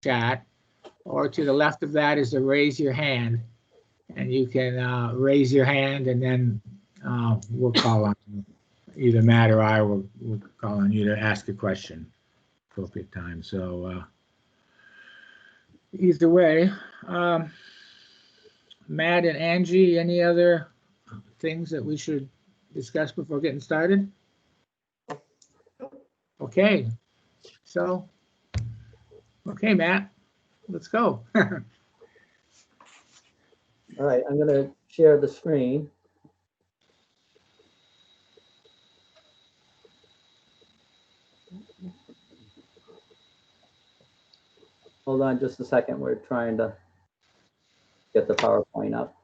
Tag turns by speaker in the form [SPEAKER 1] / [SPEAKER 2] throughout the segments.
[SPEAKER 1] chat, or to the left of that is the raise your hand. And you can raise your hand, and then we'll call on you. Either Matt or I will call on you to ask a question appropriate time. So either way, Matt and Angie, any other things that we should discuss before getting started? Okay, so, okay, Matt, let's go.
[SPEAKER 2] All right, I'm going to share the screen. Hold on just a second. We're trying to get the PowerPoint up.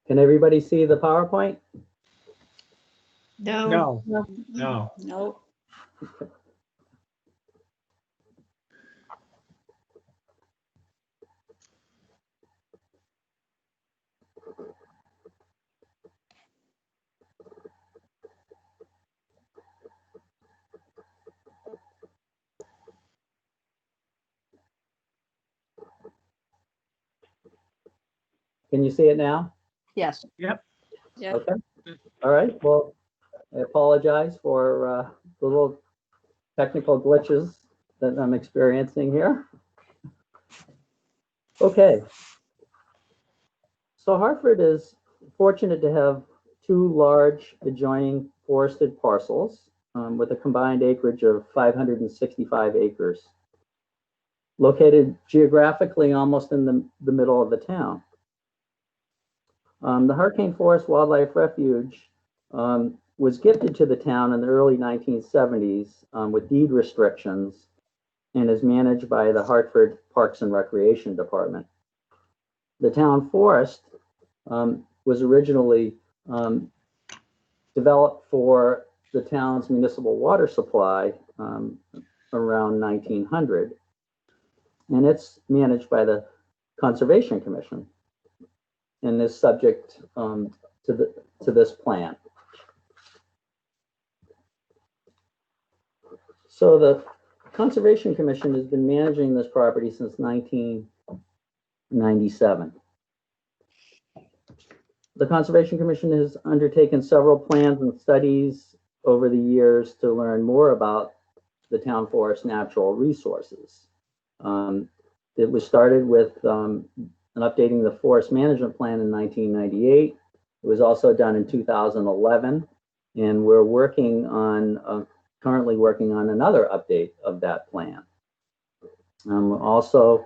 [SPEAKER 2] Can everybody see the PowerPoint?
[SPEAKER 1] No.
[SPEAKER 3] No.
[SPEAKER 2] Can you see it now?
[SPEAKER 3] Yes.
[SPEAKER 1] Yep.
[SPEAKER 3] Yeah.
[SPEAKER 2] Okay. All right. Well, I apologize for the little technical glitches that I'm experiencing here. Okay. So Hartford is fortunate to have two large adjoining forested parcels with a combined acreage of 565 acres, located geographically almost in the middle of the town. The Hurricane Forest Wildlife Refuge was gifted to the town in the early 1970s with deed restrictions and is managed by the Hartford Parks and Recreation Department. The town forest was originally developed for the town's municipal water supply around 1900, and it's managed by the Conservation Commission and is subject to this plan. So the Conservation Commission has been managing this property since 1997. The Conservation Commission has undertaken several plans and studies over the years to learn more about the town forest natural resources. It was started with updating the forest management plan in 1998. It was also done in 2011, and we're working on currently working on another update of that plan. Also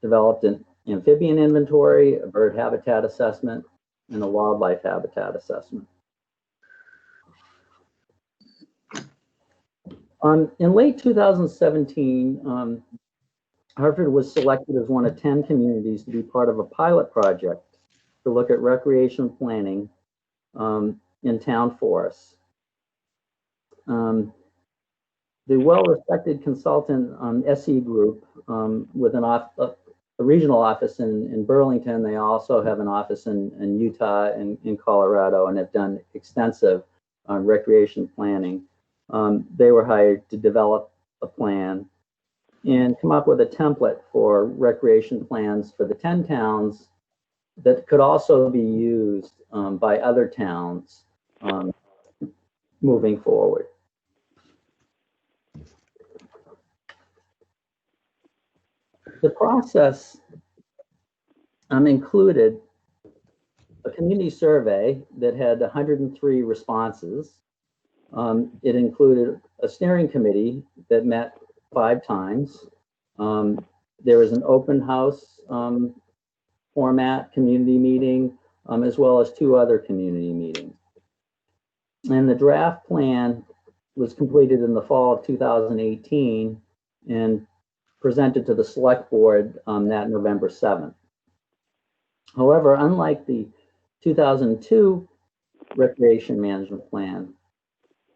[SPEAKER 2] developed an amphibian inventory, a bird habitat assessment, and a wildlife habitat assessment. In late 2017, Hartford was selected as one of 10 communities to be part of a pilot project to look at recreation planning in town forests. The well-respected consultant SE Group with a regional office in Burlington, they also have an office in Utah and in Colorado, and have done extensive recreation planning. They were hired to develop a plan and come up with a template for recreation plans for the 10 towns that could also be used by other towns moving forward. The process included a community survey that had 103 responses. It included a steering committee that met 5 times. There was an open house format community meeting, as well as 2 other community meetings. And the draft plan was completed in the fall of 2018 and presented to the select board that November 7th. However, unlike the 2002 recreation management plan,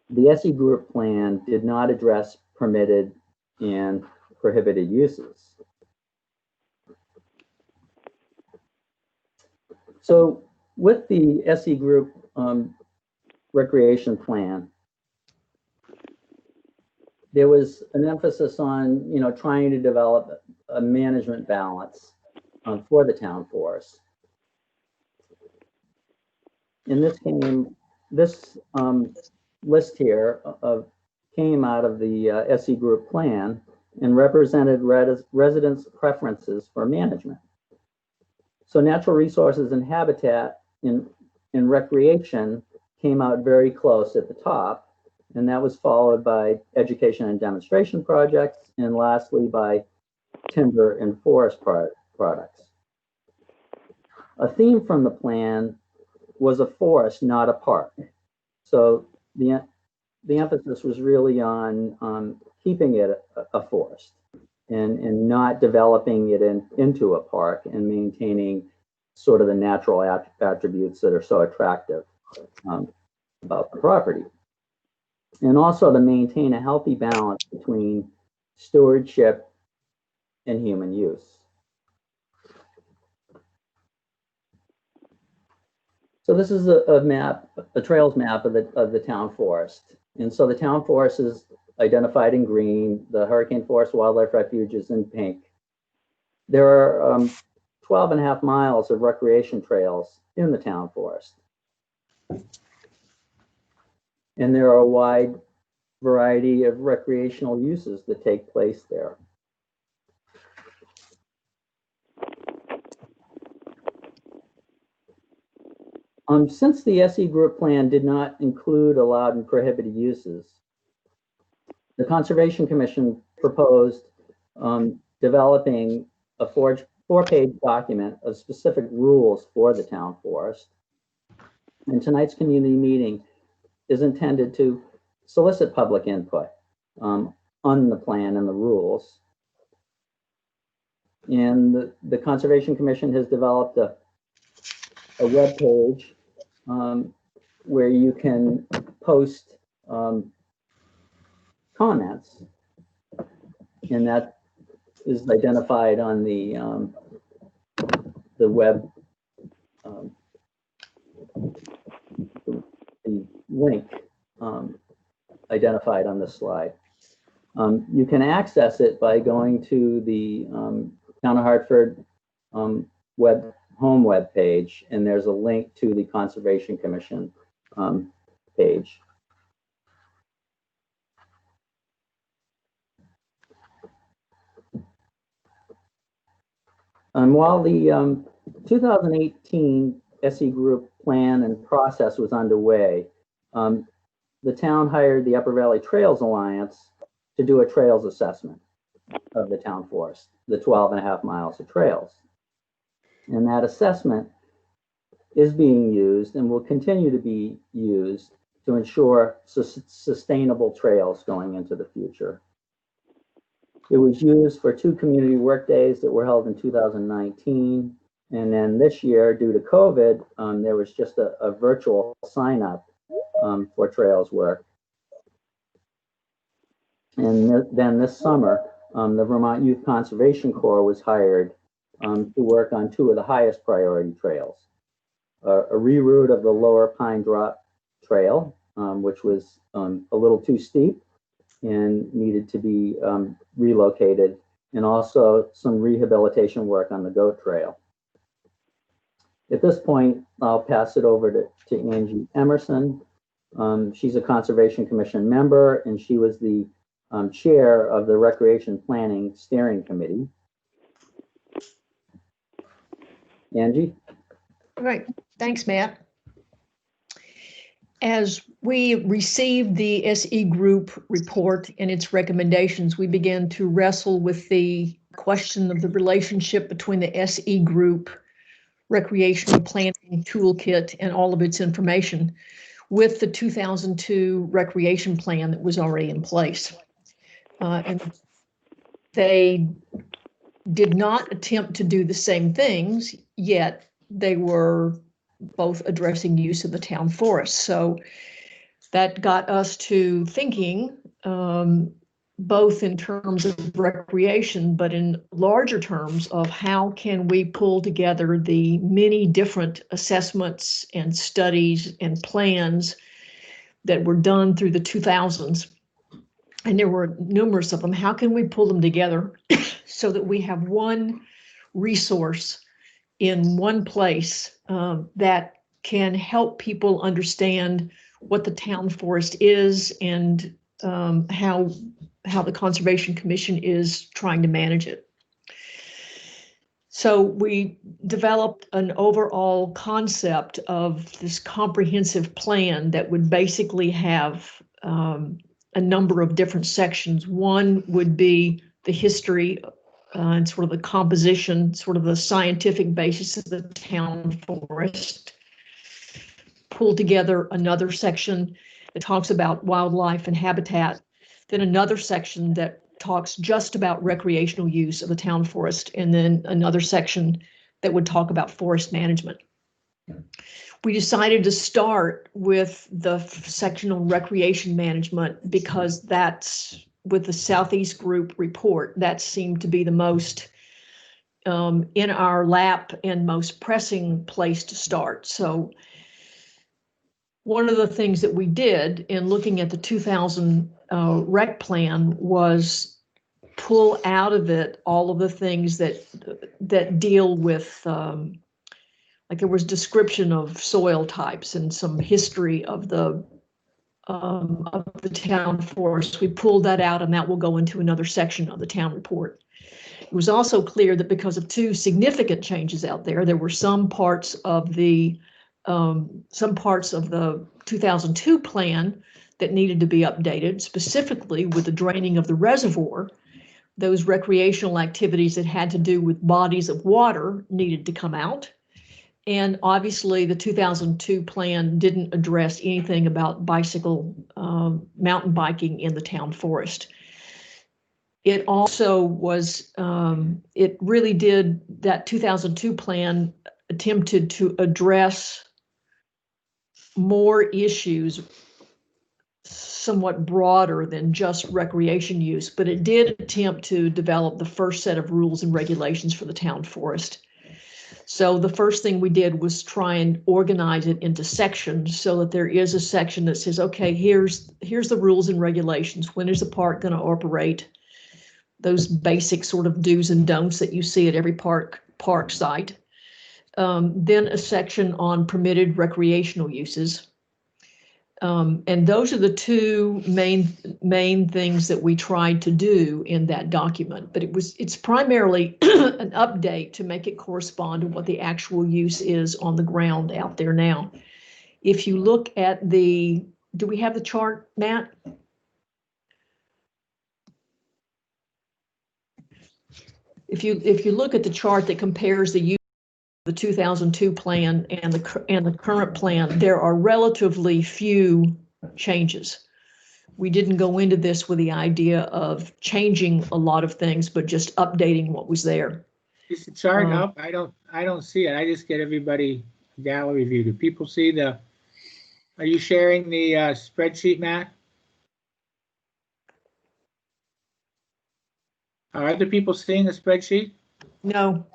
[SPEAKER 2] the SE group plan did not address permitted and prohibited uses. So with the SE group recreation plan, there was an emphasis on, trying to develop a management balance for the town forest. And this list here came out of the SE group plan and represented residents' preferences for management. So natural resources and habitat in recreation came out very close at the top, and that was followed by education and demonstration projects, and lastly by timber and forest products. A theme from the plan was a forest, not a park. So the emphasis was really on keeping it a forest and not developing it into a park and maintaining sort of the natural attributes that are so attractive about the property. And also to maintain a healthy balance between stewardship and human use. So this is a map, a trails map of the town forest. And so the town forest is identified in green, the Hurricane Forest Wildlife Refuge is in pink. There are 12.5 miles of recreation trails in the town forest. And there are a wide variety of recreational uses that take place there. Since the SE group plan did not include allowed and prohibited uses, the Conservation Commission proposed developing a four-page document of specific rules for the town forest. And tonight's community meeting is intended to solicit public input on the plan and the rules. And the Conservation Commission has developed a web page where you can post comments, and that is identified on the web, the link identified on this slide. You can access it by going to the Town of Hartford home web page, and there's a link to the Conservation Commission page. While the 2018 SE group plan and process was underway, the town hired the Upper Valley Trails Alliance to do a trails assessment of the town forest, the 12.5 miles of trails. And that assessment is being used and will continue to be used to ensure sustainable trails going into the future. It was used for 2 community work days that were held in 2019. And then this year, due to COVID, there was just a virtual sign up for trails work. And then this summer, the Vermont Youth Conservation Corps was hired to work on 2 of the highest priority trails. A reroute of the Lower Pine Drop Trail, which was a little too steep and needed to be relocated, and also some rehabilitation work on the Goat Trail. At this point, I'll pass it over to Angie Emerson. She's a Conservation Commission member, and she was the chair of the Recreation Planning Steering Committee. Angie?
[SPEAKER 3] All right, thanks, Matt. As we received the SE group report and its recommendations, we began to wrestle with the question of the relationship between the SE group recreational planning toolkit and all of its information with the 2002 recreation plan that was already in place. And they did not attempt to do the same things, yet they were both addressing use of the town forest. So that got us to thinking, both in terms of recreation, but in larger terms of how can we pull together the many different assessments and studies and plans that were done through the 2000s. And there were numerous of them. How can we pull them together so that we have one resource in one place that can help people understand what the town forest is and how the Conservation Commission is trying to manage it. So we developed an overall concept of this comprehensive plan that would basically have a number of different sections. One would be the history and sort of the composition, sort of the scientific basis of the town forest. Pull together another section that talks about wildlife and habitat, then another section that talks just about recreational use of the town forest, and then another section that would talk about forest management. We decided to start with the section on recreation management because that's with the Southeast Group report, that seemed to be the most in our lap and most pressing place to start. So one of the things that we did in looking at the 2000 rec plan was pull out of it all of the things that deal with like there was description of soil types and some history of the town forest. We pulled that out, and that will go into another section of the town report. It was also clear that because of two significant changes out there, there were some parts of the 2002 plan that needed to be updated, specifically with the draining of the reservoir. Those recreational activities that had to do with bodies of water needed to come out. And obviously the 2002 plan didn't address anything about bicycle, mountain biking in the town forest. It also was, it really did, that 2002 plan attempted to address more issues somewhat broader than just recreation use, but it did attempt to develop the first set of rules and regulations for the town forest. So the first thing we did was try and organize it into sections so that there is a section that says, okay, here's the rules and regulations. When is the park going to operate? Those basic sort of do's and don'ts that you see at every park site. Then a section on permitted recreational uses. And those are the two main things that we tried to do in that document, but it's primarily an update to make it correspond to what the actual use is on the ground out there now. If you look at do we have the chart, Matt? If you look at the chart that compares the use of the 2002 plan and the current plan, there are relatively few changes. We didn't go into this with the idea of changing a lot of things, but just updating what was there.
[SPEAKER 1] Is the chart up? I don't see it. I just get everybody gallery view. Do people see are you sharing the spreadsheet, Matt? Are other people seeing the spreadsheet?
[SPEAKER 3] No.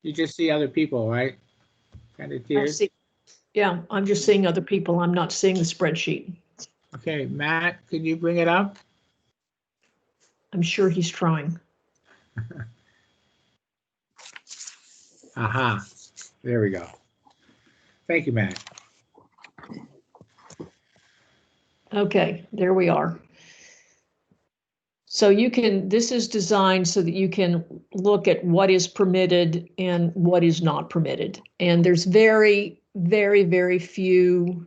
[SPEAKER 1] You just see other people, right? Kind of tears.
[SPEAKER 3] Yeah, I'm just seeing other people. I'm not seeing the spreadsheet.
[SPEAKER 1] Okay, Matt, can you bring it up?
[SPEAKER 3] I'm sure he's trying.
[SPEAKER 1] Aha, there we go. Thank you, Matt.
[SPEAKER 3] Okay, there we are. So this is designed so that you can look at what is permitted and what is not permitted. And there's very, very, very few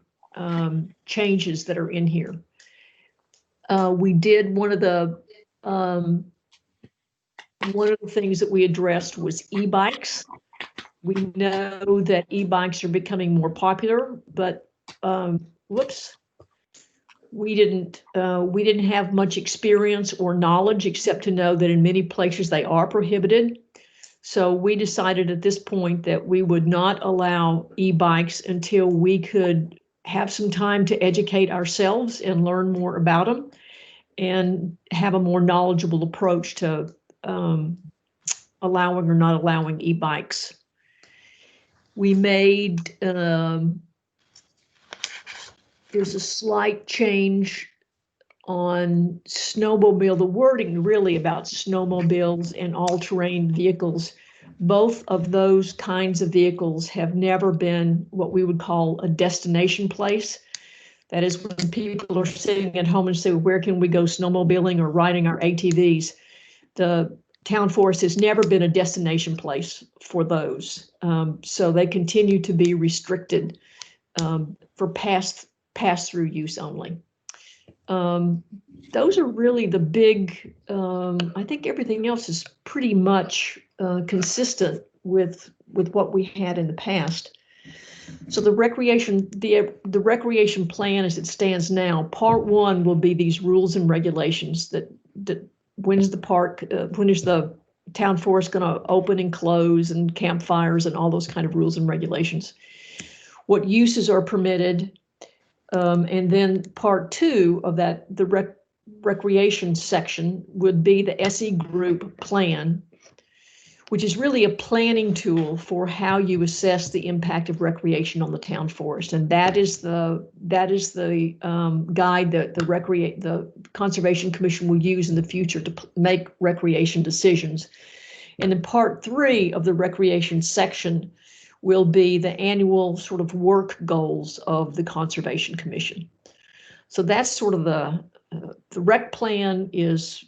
[SPEAKER 3] changes that are in here. We did one of the things that we addressed was e-bikes. We know that e-bikes are becoming more popular, but whoops. we didn't have much experience or knowledge except to know that in many places they are prohibited. So we decided at this point that we would not allow e-bikes until we could have some time to educate ourselves and learn more about them and have a more knowledgeable approach to allowing or not allowing e-bikes. We made, there's a slight change on snowmobile, the wording really about snowmobiles and all-terrain vehicles. Both of those kinds of vehicles have never been what we would call a destination place. That is when people are sitting at home and say, where can we go snowmobiling or riding our ATVs? The town forest has never been a destination place for those. So they continue to be restricted for pass-through use only. Those are really the big, I think everything else is pretty much consistent with what we had in the past. So the recreation plan as it stands now, part one will be these rules and regulations that when is the park, when is the town forest going to open and close, and campfires and all those kind of rules and regulations. What uses are permitted. And then part two of that, the recreation section would be the SE group plan, which is really a planning tool for how you assess the impact of recreation on the town forest. And that is the guide that the Conservation Commission will use in the future to make recreation decisions. And then part three of the recreation section will be the annual sort of work goals of the Conservation Commission. So that's sort of the rec plan is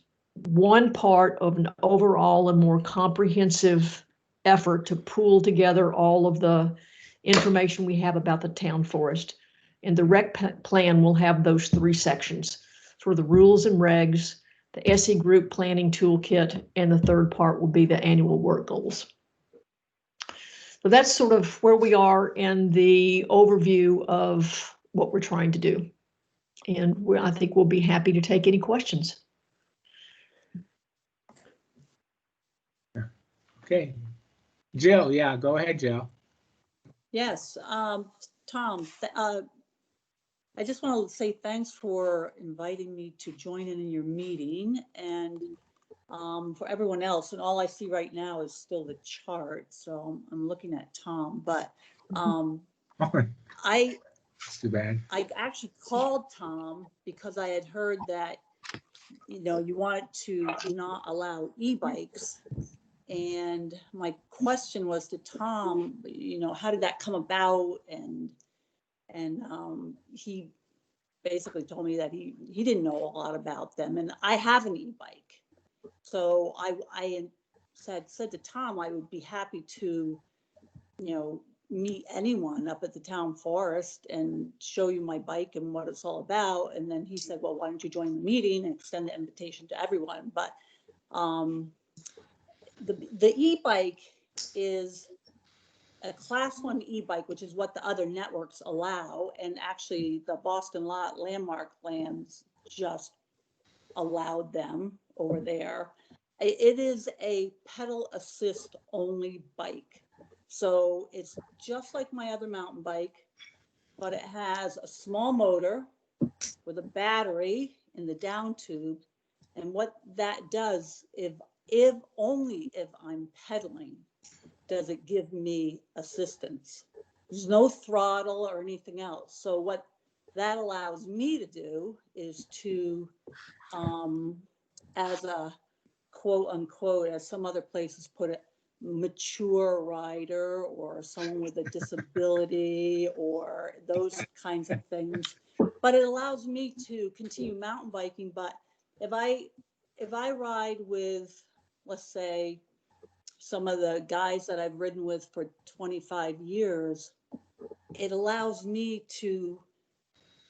[SPEAKER 3] one part of an overall and more comprehensive effort to pool together all of the information we have about the town forest. And the rec plan will have those three sections, sort of the rules and regs, the SE group planning toolkit, and the third part will be the annual work goals. So that's sort of where we are in the overview of what we're trying to do. And I think we'll be happy to take any questions.
[SPEAKER 1] Okay. Jill, yeah, go ahead, Jill.
[SPEAKER 4] Yes, Tom, I just want to say thanks for inviting me to join in your meeting, and for everyone else. And all I see right now is still the chart, so I'm looking at Tom. But
[SPEAKER 1] It's too bad.
[SPEAKER 4] I actually called Tom because I had heard that you wanted to not allow e-bikes. And my question was to Tom, how did that come about? And he basically told me that he didn't know a lot about them. And I have an e-bike. So I said to Tom, I would be happy to, meet anyone up at the town forest and show you my bike and what it's all about. And then he said, well, why don't you join the meeting and extend the invitation to everyone? But the e-bike is a class 1 e-bike, which is what the other networks allow. And actually the Boston Landmark plans just allowed them over there. It is a pedal assist only bike. So it's just like my other mountain bike, but it has a small motor with a battery in the down tube. And what that does, if only if I'm pedaling, does it give me assistance. There's no throttle or anything else. So what that allows me to do is to, as a quote unquote, as some other places put it, mature rider or someone with a disability or those kinds of things. But it allows me to continue mountain biking. But if I ride with, let's say, some of the guys that I've ridden with for 25 years, it allows me to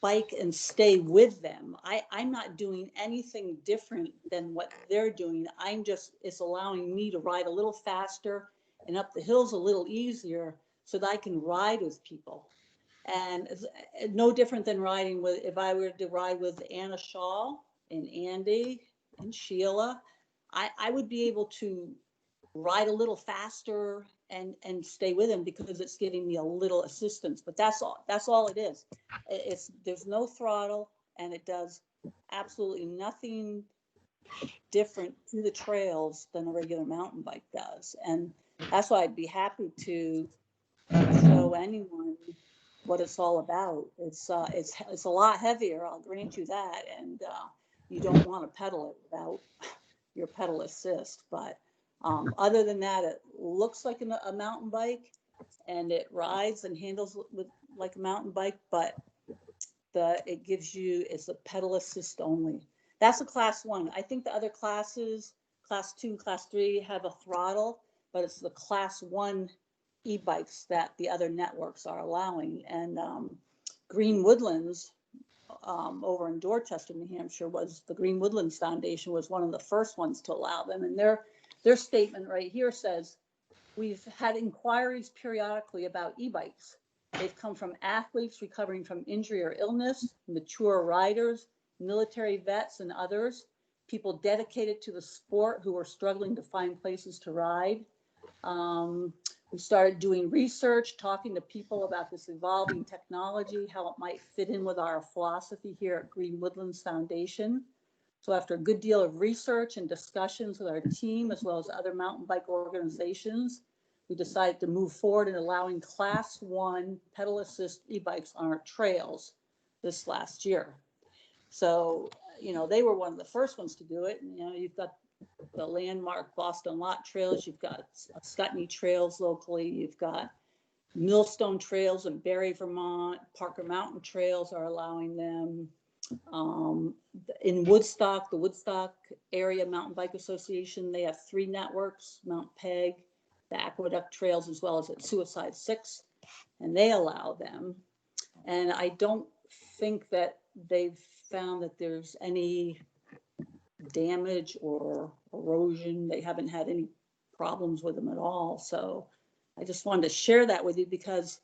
[SPEAKER 4] bike and stay with them. I'm not doing anything different than what they're doing. It's allowing me to ride a little faster and up the hills a little easier so that I can ride with people. And it's no different than riding with, if I were to ride with Anna Shaw and Andy and Sheila, I would be able to ride a little faster and stay with him because it's giving me a little assistance. But that's all it is. It's, there's no throttle, and it does absolutely nothing different to the trails than a regular mountain bike does. And that's why I'd be happy to show anyone what it's all about. It's a lot heavier, I'll grant you that, and you don't want to pedal it without your pedal assist. But other than that, it looks like a mountain bike, and it rides and handles with like a mountain bike, but it gives you, it's a pedal assist only. That's a class 1. I think the other classes, class 2, class 3, have a throttle, but it's the class 1 e-bikes that the other networks are allowing. And Green Woodlands over in Dorchester, New Hampshire, was the Green Woodlands Foundation was one of the first ones to allow them. And their statement right here says, we've had inquiries periodically about e-bikes. They've come from athletes recovering from injury or illness, mature riders, military vets, and others, people dedicated to the sport who are struggling to find places to ride. We started doing research, talking to people about this evolving technology, how it might fit in with our philosophy here at Green Woodlands Foundation. So after a good deal of research and discussions with our team, as well as other mountain bike organizations, we decided to move forward in allowing class 1 pedal assist e-bikes on our trails this last year. So, they were one of the first ones to do it. And, you've got the landmark Boston Lot trails, you've got Scutney trails locally, you've got Millstone trails in Barre, Vermont, Parker Mountain trails are allowing them. In Woodstock, the Woodstock Area Mountain Bike Association, they have 3 networks, Mount Peg, the Aqueduct Trails, as well as at Suicide 6, and they allow them. And I don't think that they've found that there's any damage or erosion. They haven't had any problems with them at all. So I just wanted to share that with you because,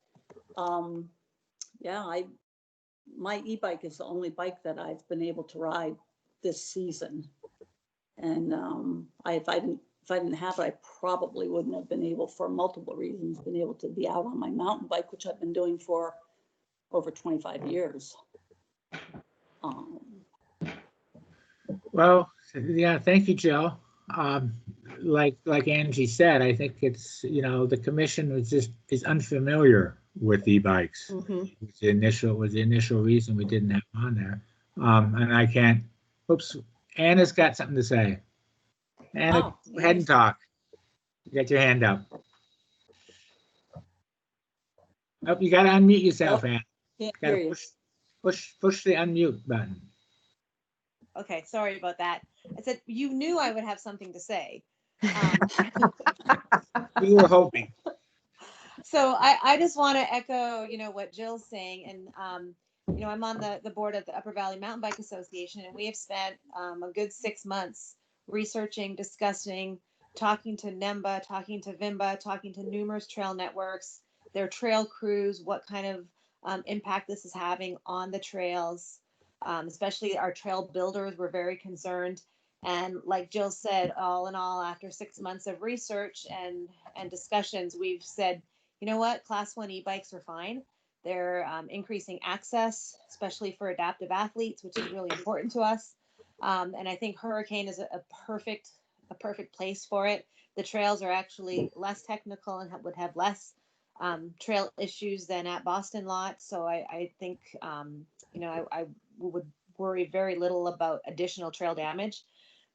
[SPEAKER 4] my e-bike is the only bike that I've been able to ride this season. And if I didn't have it, I probably wouldn't have been able, for multiple reasons, been able to be out on my mountain bike, which I've been doing for over 25 years.
[SPEAKER 1] Well, yeah, thank you, Jill. Like Angie said, I think it's, the commission is unfamiliar with e-bikes. Was the initial reason we didn't have them on there. And I can't, Anna's got something to say. Anna, go ahead and talk. You got your hand up. Oh, you got to unmute yourself, Anna.
[SPEAKER 4] Can't hear you.
[SPEAKER 1] Push the unmute button.
[SPEAKER 5] Okay, sorry about that. I said you knew I would have something to say.
[SPEAKER 1] We were hoping.
[SPEAKER 5] So I just want to echo, what Jill's saying. And, I'm on the board of the Upper Valley Mountain Bike Association, and we have spent a good 6 months researching, discussing, talking to NEMBA, talking to VIMBA, talking to numerous trail networks, their trail crews, what kind of impact this is having on the trails. Especially our trail builders were very concerned. And like Jill said, all in all, after 6 months of research and discussions, we've said, you know what, class 1 e-bikes are fine. They're increasing access, especially for adaptive athletes, which is really important to us. And I think Hurricane is a perfect place for it. The trails are actually less technical and would have less trail issues than at Boston Lot. So I think, I would worry very little about additional trail damage.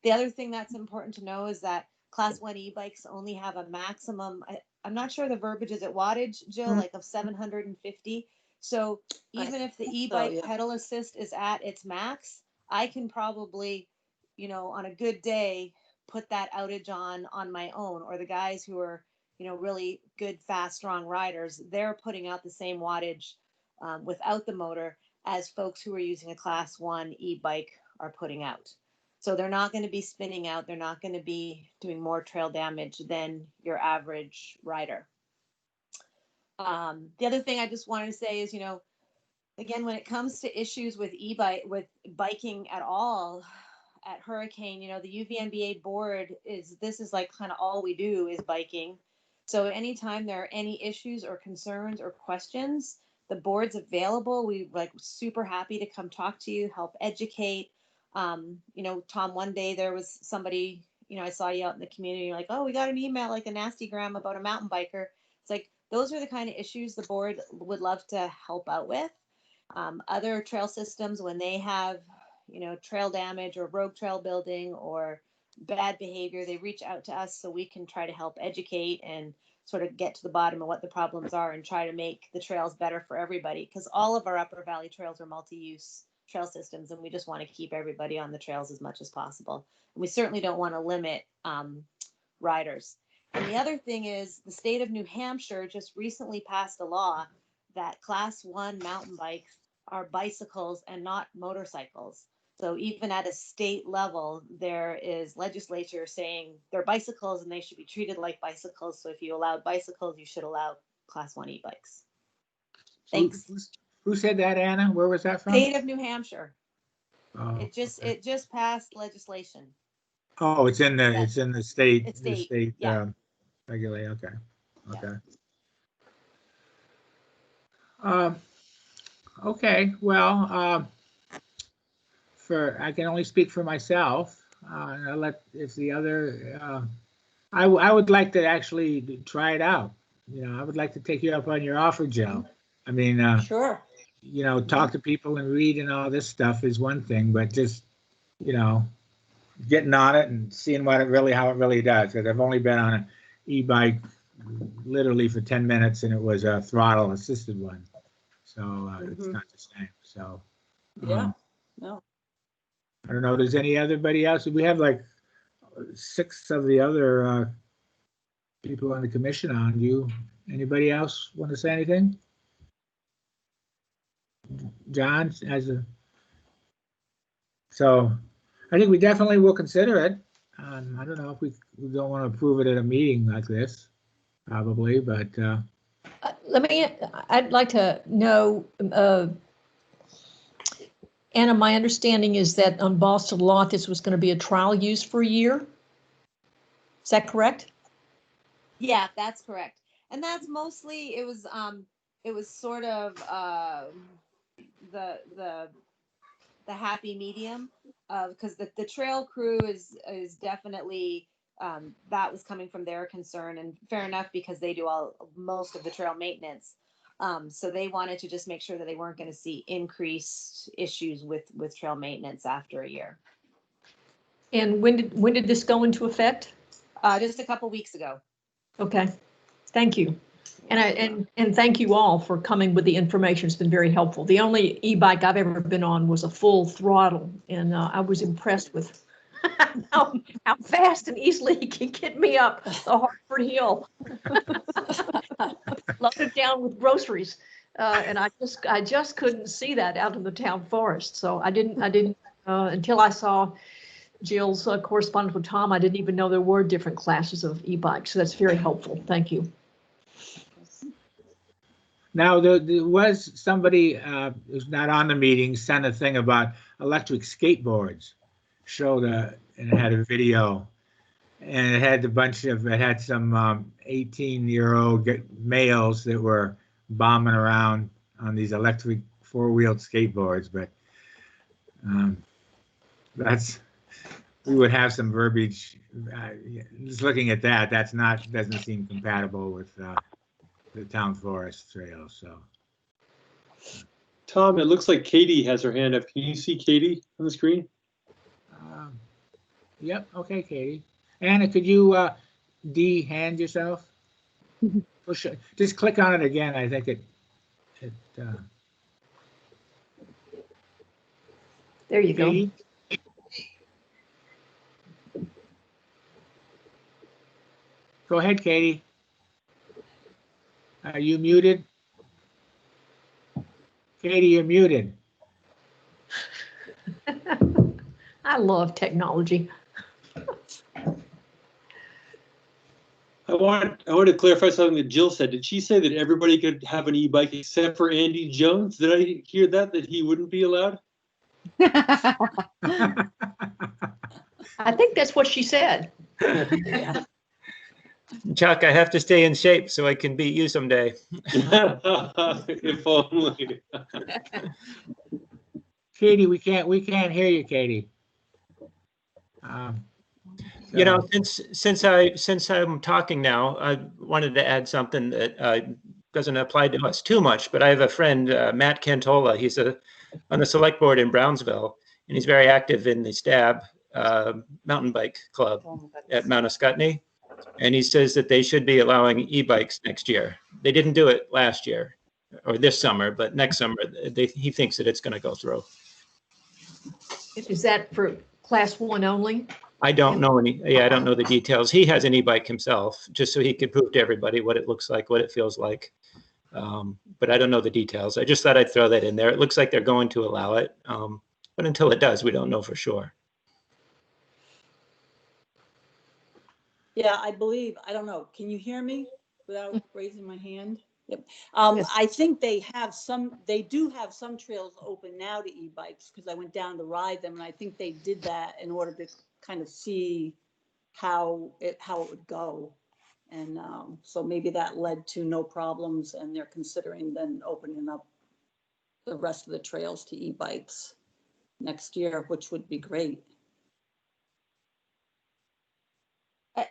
[SPEAKER 5] The other thing that's important to know is that class 1 e-bikes only have a maximum, I'm not sure the verbiage is at wattage, Jill, like of 750. So even if the e-bike pedal assist is at its max, I can probably, on a good day, put that outage on my own. Or the guys who are, really good, fast, strong riders, they're putting out the same wattage without the motor as folks who are using a class 1 e-bike are putting out. So they're not going to be spinning out. They're not going to be doing more trail damage than your average rider. The other thing I just wanted to say is, again, when it comes to issues with with biking at all at Hurricane, the UVMBA board this is like kind of all we do is biking. So anytime there are any issues or concerns or questions, the board's available. We like super happy to come talk to you, help educate. Tom, one day there was somebody, I saw you out in the community, you're like, oh, we got an email, like a nasty gram about a mountain biker. It's like, those are the kind of issues the board would love to help out with. Other trail systems, when they have, trail damage or rogue trail building or bad behavior, they reach out to us so we can try to help educate and sort of get to the bottom of what the problems are and try to make the trails better for everybody. Because all of our Upper Valley trails are multi-use trail systems, and we just want to keep everybody on the trails as much as possible. And we certainly don't want to limit riders. And the other thing is the state of New Hampshire just recently passed a law that Class 1 mountain bikes are bicycles and not motorcycles. So even at a state level, there is legislature saying they're bicycles and they should be treated like bicycles. So if you allowed bicycles, you should allow Class 1 e-bikes. Thanks.
[SPEAKER 1] Who said that, Anna? Where was that from?
[SPEAKER 5] State of New Hampshire.
[SPEAKER 1] Oh,
[SPEAKER 5] It
[SPEAKER 1] okay.
[SPEAKER 5] just passed legislation.
[SPEAKER 1] Oh, it's in the state.
[SPEAKER 5] It's
[SPEAKER 1] the
[SPEAKER 5] state,
[SPEAKER 1] state
[SPEAKER 5] yeah.
[SPEAKER 1] regulate. Okay.
[SPEAKER 5] Yeah.
[SPEAKER 1] Okay. Okay. Well, I can only speak for myself. I'll let if the other. I would like to actually try it out. I would like to take you up on your offer, Jill. I mean,
[SPEAKER 4] Sure.
[SPEAKER 1] talk to people and read and all this stuff is one thing, but just, getting on it and seeing how it really does. Because I've only been on an e-bike literally for 10 minutes, and it was a throttle assisted one. So it's not the same. So
[SPEAKER 4] Yeah. No.
[SPEAKER 1] I don't know. Does anybody else? We have like 6 of the other people on the commission on. Do you? Anybody else want to say anything? John, so I think we definitely will consider it. I don't know if we don't want to approve it at a meeting like this, probably, but
[SPEAKER 3] I'd like to know, Anna, my understanding is that on Boston Lot, this was going to be a trial use for a year. Is that correct?
[SPEAKER 5] Yeah, that's correct. And that's mostly, it was sort of the happy medium of, because the trail crew is definitely that was coming from their concern, and fair enough, because they do most of the trail maintenance. So they wanted to just make sure that they weren't going to see increased issues with trail maintenance after a year.
[SPEAKER 3] And when did this go into effect?
[SPEAKER 5] Just a couple weeks ago.
[SPEAKER 3] Okay, thank you. And thank you all for coming with the information. It's been very helpful. The only e-bike I've ever been on was a full throttle, and I was impressed with how fast and easily he can get me up the Hartford Hill. Loaded down with groceries, and I just couldn't see that out in the town forest. So I didn't until I saw Jill's correspondence with Tom. I didn't even know there were different classes of e-bikes. So that's very helpful. Thank you.
[SPEAKER 1] Now, there was somebody who's not on the meeting sent a thing about electric skateboards, showed and it had a video, and it had some 18-year-old males that were bombing around on these electric 4-wheeled skateboards, but we would have some verbiage. Just looking at that, doesn't seem compatible with the town forest trail. So,
[SPEAKER 6] Tom, it looks like Katie has her hand up. Can you see Katie on the screen?
[SPEAKER 1] Yep. Okay, Katie. Anna, could you de-hand yourself? Push it. Just click on it again. I think it.
[SPEAKER 3] There you go.
[SPEAKER 1] Katie? Go ahead, Katie. Are you muted? Katie, you're muted.
[SPEAKER 3] I love technology.
[SPEAKER 6] I I want to clarify something that Jill said. Did she say that everybody could have an e-bike except for Andy Jones? Did I hear that he wouldn't be allowed?
[SPEAKER 3] I think that's what she said.
[SPEAKER 4] Yeah.
[SPEAKER 7] Chuck, I have to stay in shape so I can beat you someday.
[SPEAKER 6] If only.
[SPEAKER 1] Katie, we can't hear you, Katie.
[SPEAKER 7] You know,
[SPEAKER 1] So,
[SPEAKER 7] since I'm talking now, I wanted to add something that doesn't apply to us too much. But I have a friend, Matt Cantola. He's on the select board in Brownsville, and he's very active in the STAB mountain bike club at Mount Ascutney. And he says that they should be allowing e-bikes next year. They didn't do it last year or this summer, but next summer he thinks that it's going to go through.
[SPEAKER 3] Is that for class 1 only?
[SPEAKER 7] I don't know I don't know the details. He has an e-bike himself, just so he could prove to everybody what it looks like, what it feels like. But I don't know the details. I just thought I'd throw that in there. It looks like they're going to allow it. But until it does, we don't know for sure.
[SPEAKER 4] Yeah, I believe, I don't know, can you hear me without raising my hand? Yep.
[SPEAKER 3] Yes.
[SPEAKER 4] I think they do have some trails open now to e-bikes, because I went down to ride them, and I think they did that in order to kind of see how it would go. And so maybe that led to no problems, and they're considering then opening up the rest of the trails to e-bikes next year, which would be great.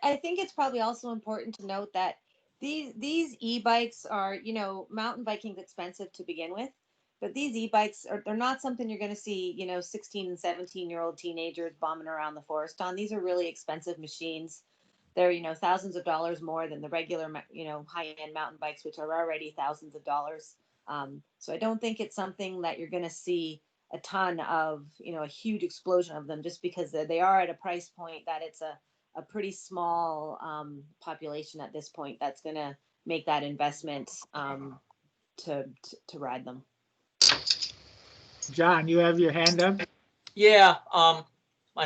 [SPEAKER 5] I think it's probably also important to note that these e-bikes are, you know, mountain biking is expensive to begin with, but these e-bikes they're not something you're going to see, you know, 16 and 17-year-old teenagers bombing around the forest on. These are really expensive machines. They're, you know, thousands of dollars more than the regular, you know, high-end mountain bikes, which are already thousands of dollars. So I don't think it's something that you're going to see a ton of, you know, a huge explosion of them, just because they are at a price point that it's a pretty small population at this point that's going to make that investment to ride them.
[SPEAKER 1] John, you have your hand up?
[SPEAKER 8] Yeah, I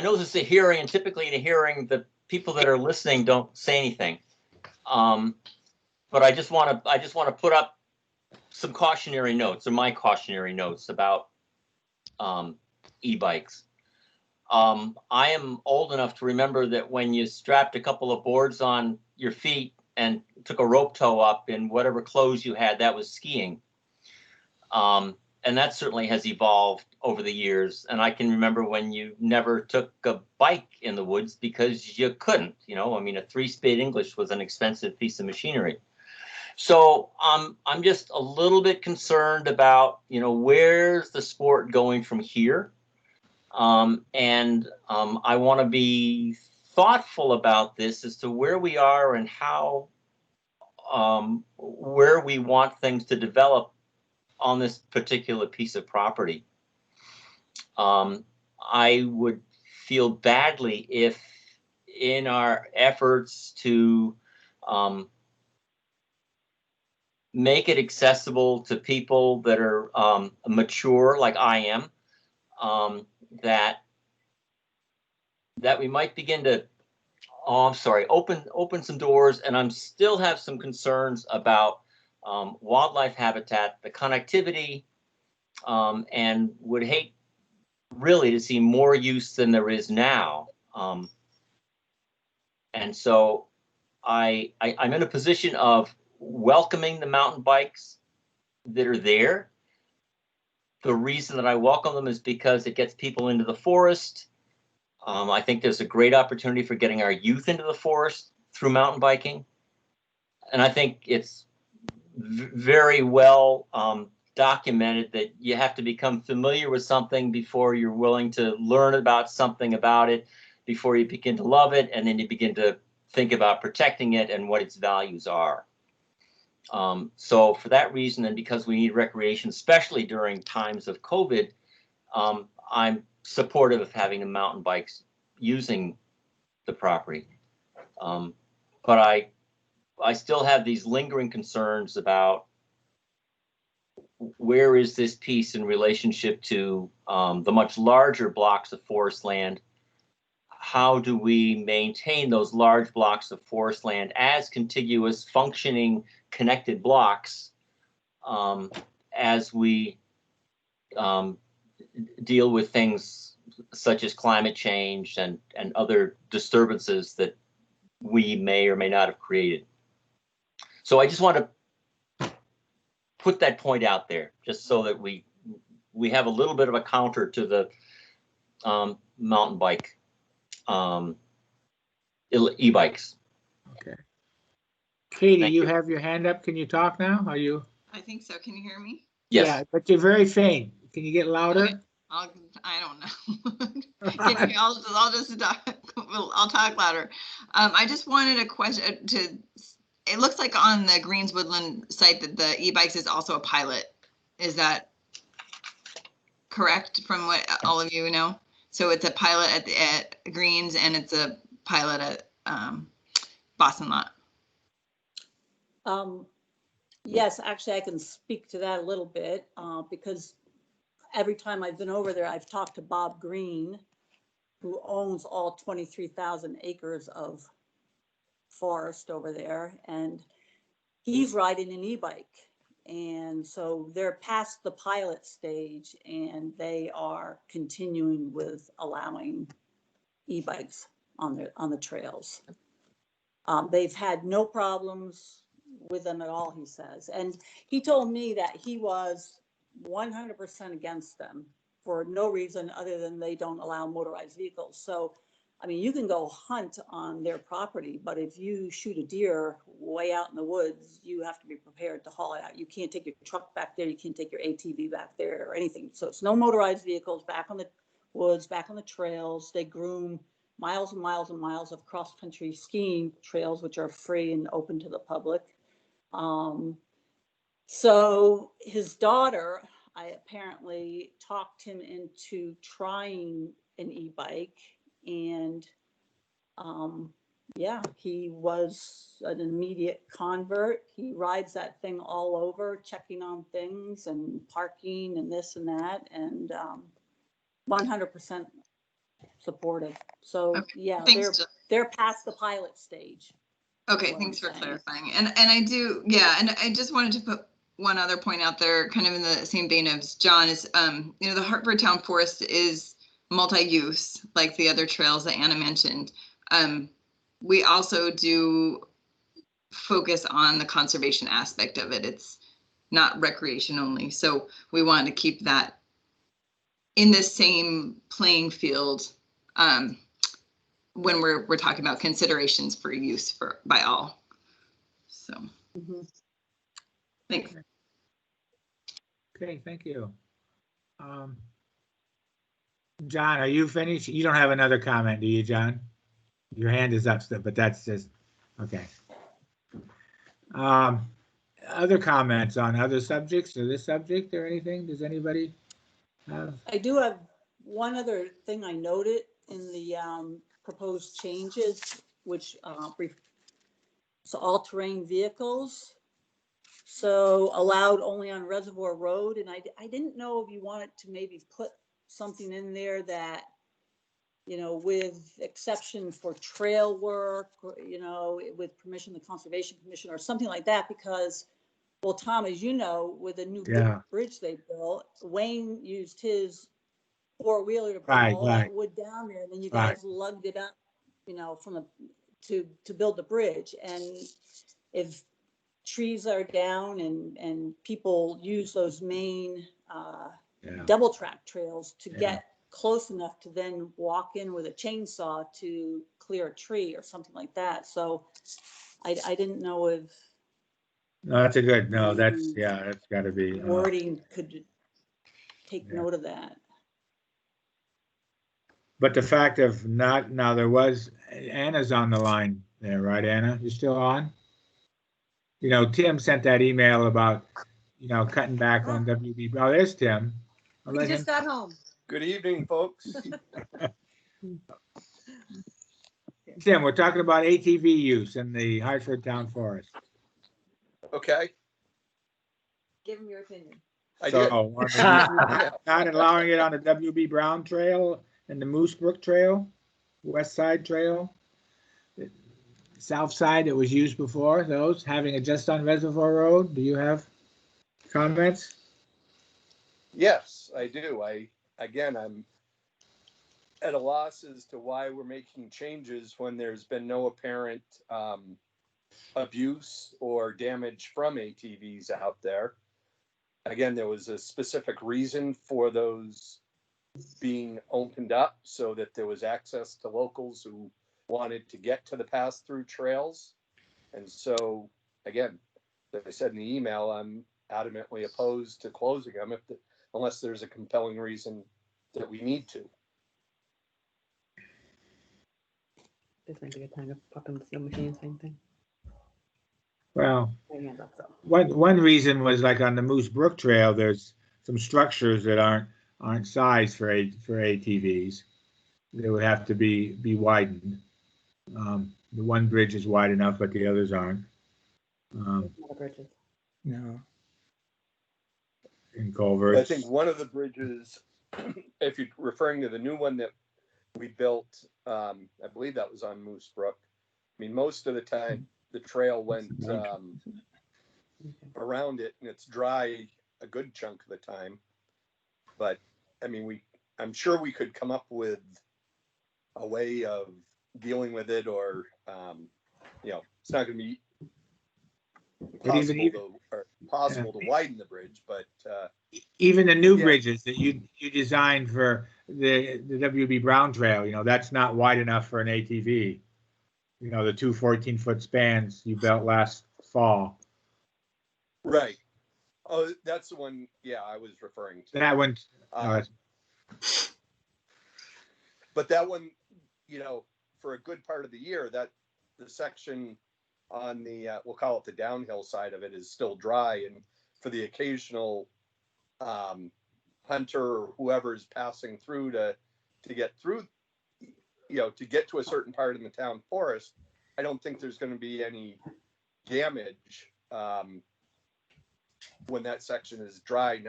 [SPEAKER 8] know this is a hearing, and typically in a hearing, the people that are listening don't say anything. But I just want to put up some cautionary notes, or my cautionary notes about e-bikes. I am old enough to remember that when you strapped a couple of boards on your feet and took a rope tow up in whatever clothes you had, that was skiing. And that certainly has evolved over the years. And I can remember when you never took a bike in the woods because you couldn't, you know, I mean, a 3-speed English was an expensive piece of machinery. So I'm just a little bit concerned about, you know, where's the sport going from here? And I want to be thoughtful about this as to where we are and how, where we want things to develop on this particular piece of property. I would feel badly if in our efforts to make it accessible to people that are mature, like I am, that we might begin to, open some doors. And I'm still have some concerns about wildlife habitat, the connectivity, and would hate really to see more use than there is now. And so I'm in a position of welcoming the mountain bikes that are there. The reason that I welcome them is because it gets people into the forest. I think there's a great opportunity for getting our youth into the forest through mountain biking. And I think it's very well documented that you have to become familiar with something before you're willing to learn about something about it, before you begin to love it, and then you begin to think about protecting it and what its values are. So for that reason, and because we need recreation, especially during times of COVID, I'm supportive of having the mountain bikes using the property. But I still have these lingering concerns about where is this piece in relationship to the much larger blocks of forest land? how do we maintain those large blocks of forest land as contiguous, functioning, connected blocks as we deal with things such as climate change and other disturbances that we may or may not have created. So I just want to put that point out there, just so that we have a little bit of a counter to the mountain bike e-bikes.
[SPEAKER 1] Okay. Katie,
[SPEAKER 8] Thank
[SPEAKER 1] you
[SPEAKER 8] you.
[SPEAKER 1] have your hand up. Can you talk now? Are you?
[SPEAKER 9] I think so. Can you hear me?
[SPEAKER 8] Yes.
[SPEAKER 1] Yeah, but you're very faint. Can you get louder?
[SPEAKER 9] Okay. I don't know. Can you, I'll just talk. I'll talk louder. I just wanted a question it looks like on the Greens Woodland site that the e-bikes is also a pilot. Is that correct from what all of you know? So it's a pilot at Greens and it's a pilot at Boston Lot.
[SPEAKER 4] Yes, actually, I can speak to that a little bit because every time I've been over there, I've talked to Bob Green, who owns all 23,000 acres of forest over there, and he's riding an e-bike. And so they're past the pilot stage and they are continuing with allowing e-bikes on the trails. They've had no problems with them at all, he says. And he told me that he was 100% against them for no reason other than they don't allow motorized vehicles. So, I mean, you can go hunt on their property, but if you shoot a deer way out in the woods, you have to be prepared to haul it out. You can't take your truck back there. You can't take your ATV back there or anything. So it's no motorized vehicles back on the woods, back on the trails. They groom miles and miles and miles of cross-country skiing trails, which are free and open to the public. So his daughter, I apparently talked him into trying an e-bike, and yeah, he was an immediate convert. He rides that thing all over, checking on things and parking and this and that, and 100% supportive. So
[SPEAKER 9] Okay,
[SPEAKER 4] yeah,
[SPEAKER 9] thanks, Jill.
[SPEAKER 4] they're past the pilot stage.
[SPEAKER 9] Okay, thanks for clarifying. And I do, yeah, and I just wanted to put one other point out there, kind of in the same vein as John, is you know, the Hartford Town Forest is multi-use, like the other trails that Anna mentioned. We also do focus on the conservation aspect of it. It's not recreation only. So we want to keep that in the same playing field when we're talking about considerations for use by all. So thanks.
[SPEAKER 1] Okay, thank you. John, are you finished? You don't have another comment, do you, John? Your hand is up still, but that's just, okay. Other comments on other subjects or this subject or anything? Does anybody have?
[SPEAKER 4] I do have one other thing I noted in the proposed changes, which so all-terrain vehicles. So allowed only on Reservoir Road. And I didn't know if you wanted to maybe put something in there that, you know, with exception for trail work, or, you know, with permission, the Conservation Commission or something like that, because, well, Tom, as you know, with the new bridge they built, Wayne used his four-wheeler to bring all that wood down there, and then you guys lugged it up, you know, from the to build the bridge. And if trees are down and people use those main double track trails to get close enough to then walk in with a chainsaw to clear a tree or something like that. So I didn't know if
[SPEAKER 1] No, that's a good, no, that's, yeah, that's got to be.
[SPEAKER 4] Wording could take note of that.
[SPEAKER 1] But the fact of not, now there was, Anna's on the line there, right, Anna? You still on? You know, Tim sent that email about, you know, cutting back on WB. Oh, there's Tim.
[SPEAKER 4] He just got home.
[SPEAKER 10] Good evening, folks.
[SPEAKER 1] Tim, we're talking about ATV use in the Hartford Town Forest.
[SPEAKER 10] Okay.
[SPEAKER 4] Give him your opinion.
[SPEAKER 1] So, not allowing it on the WB Brown Trail and the Moose Brook Trail? West Side Trail, South Side that was used before, those having it just on Reservoir Road? Do you have comments?
[SPEAKER 10] Yes, I do. Again, I'm at a loss as to why we're making changes when there's been no apparent abuse or damage from ATVs out there. Again, there was a specific reason for those being opened up so that there was access to locals who wanted to get to the pass-through trails. And so, again, as I said in the email, I'm adamantly opposed to closing them unless there's a compelling reason that we need to.
[SPEAKER 11] This might be a good time to pop in the snow machine, same thing.
[SPEAKER 1] Well,
[SPEAKER 11] My hand's up, so.
[SPEAKER 1] one reason was like on the Moose Brook Trail, there's some structures that aren't sized for ATVs. They would have to be widened. The one bridge is wide enough, but the others aren't.
[SPEAKER 11] Not the bridges.
[SPEAKER 7] No.
[SPEAKER 1] In culverts.
[SPEAKER 10] I think one of the bridges, if you're referring to the new one that we built, I believe that was on Moose Brook. I mean, most of the time the trail went around it and it's dry a good chunk of the time. But I mean, I'm sure we could come up with a way of dealing with it, or it's not going to be possible to widen the bridge, but
[SPEAKER 1] even the new bridges that you designed for the WB Brown Trail, that's not wide enough for an ATV. The two 14-foot spans you built last fall.
[SPEAKER 10] Right. Oh, that's the one. Yeah, I was referring to
[SPEAKER 1] that one.
[SPEAKER 10] But that one, for a good part of the year, that the section on the we'll call it the downhill side of it is still dry, and for the occasional hunter or whoever is passing through to get through, to get to a certain part in the town forest, I don't think there's going to be any damage when that section is dry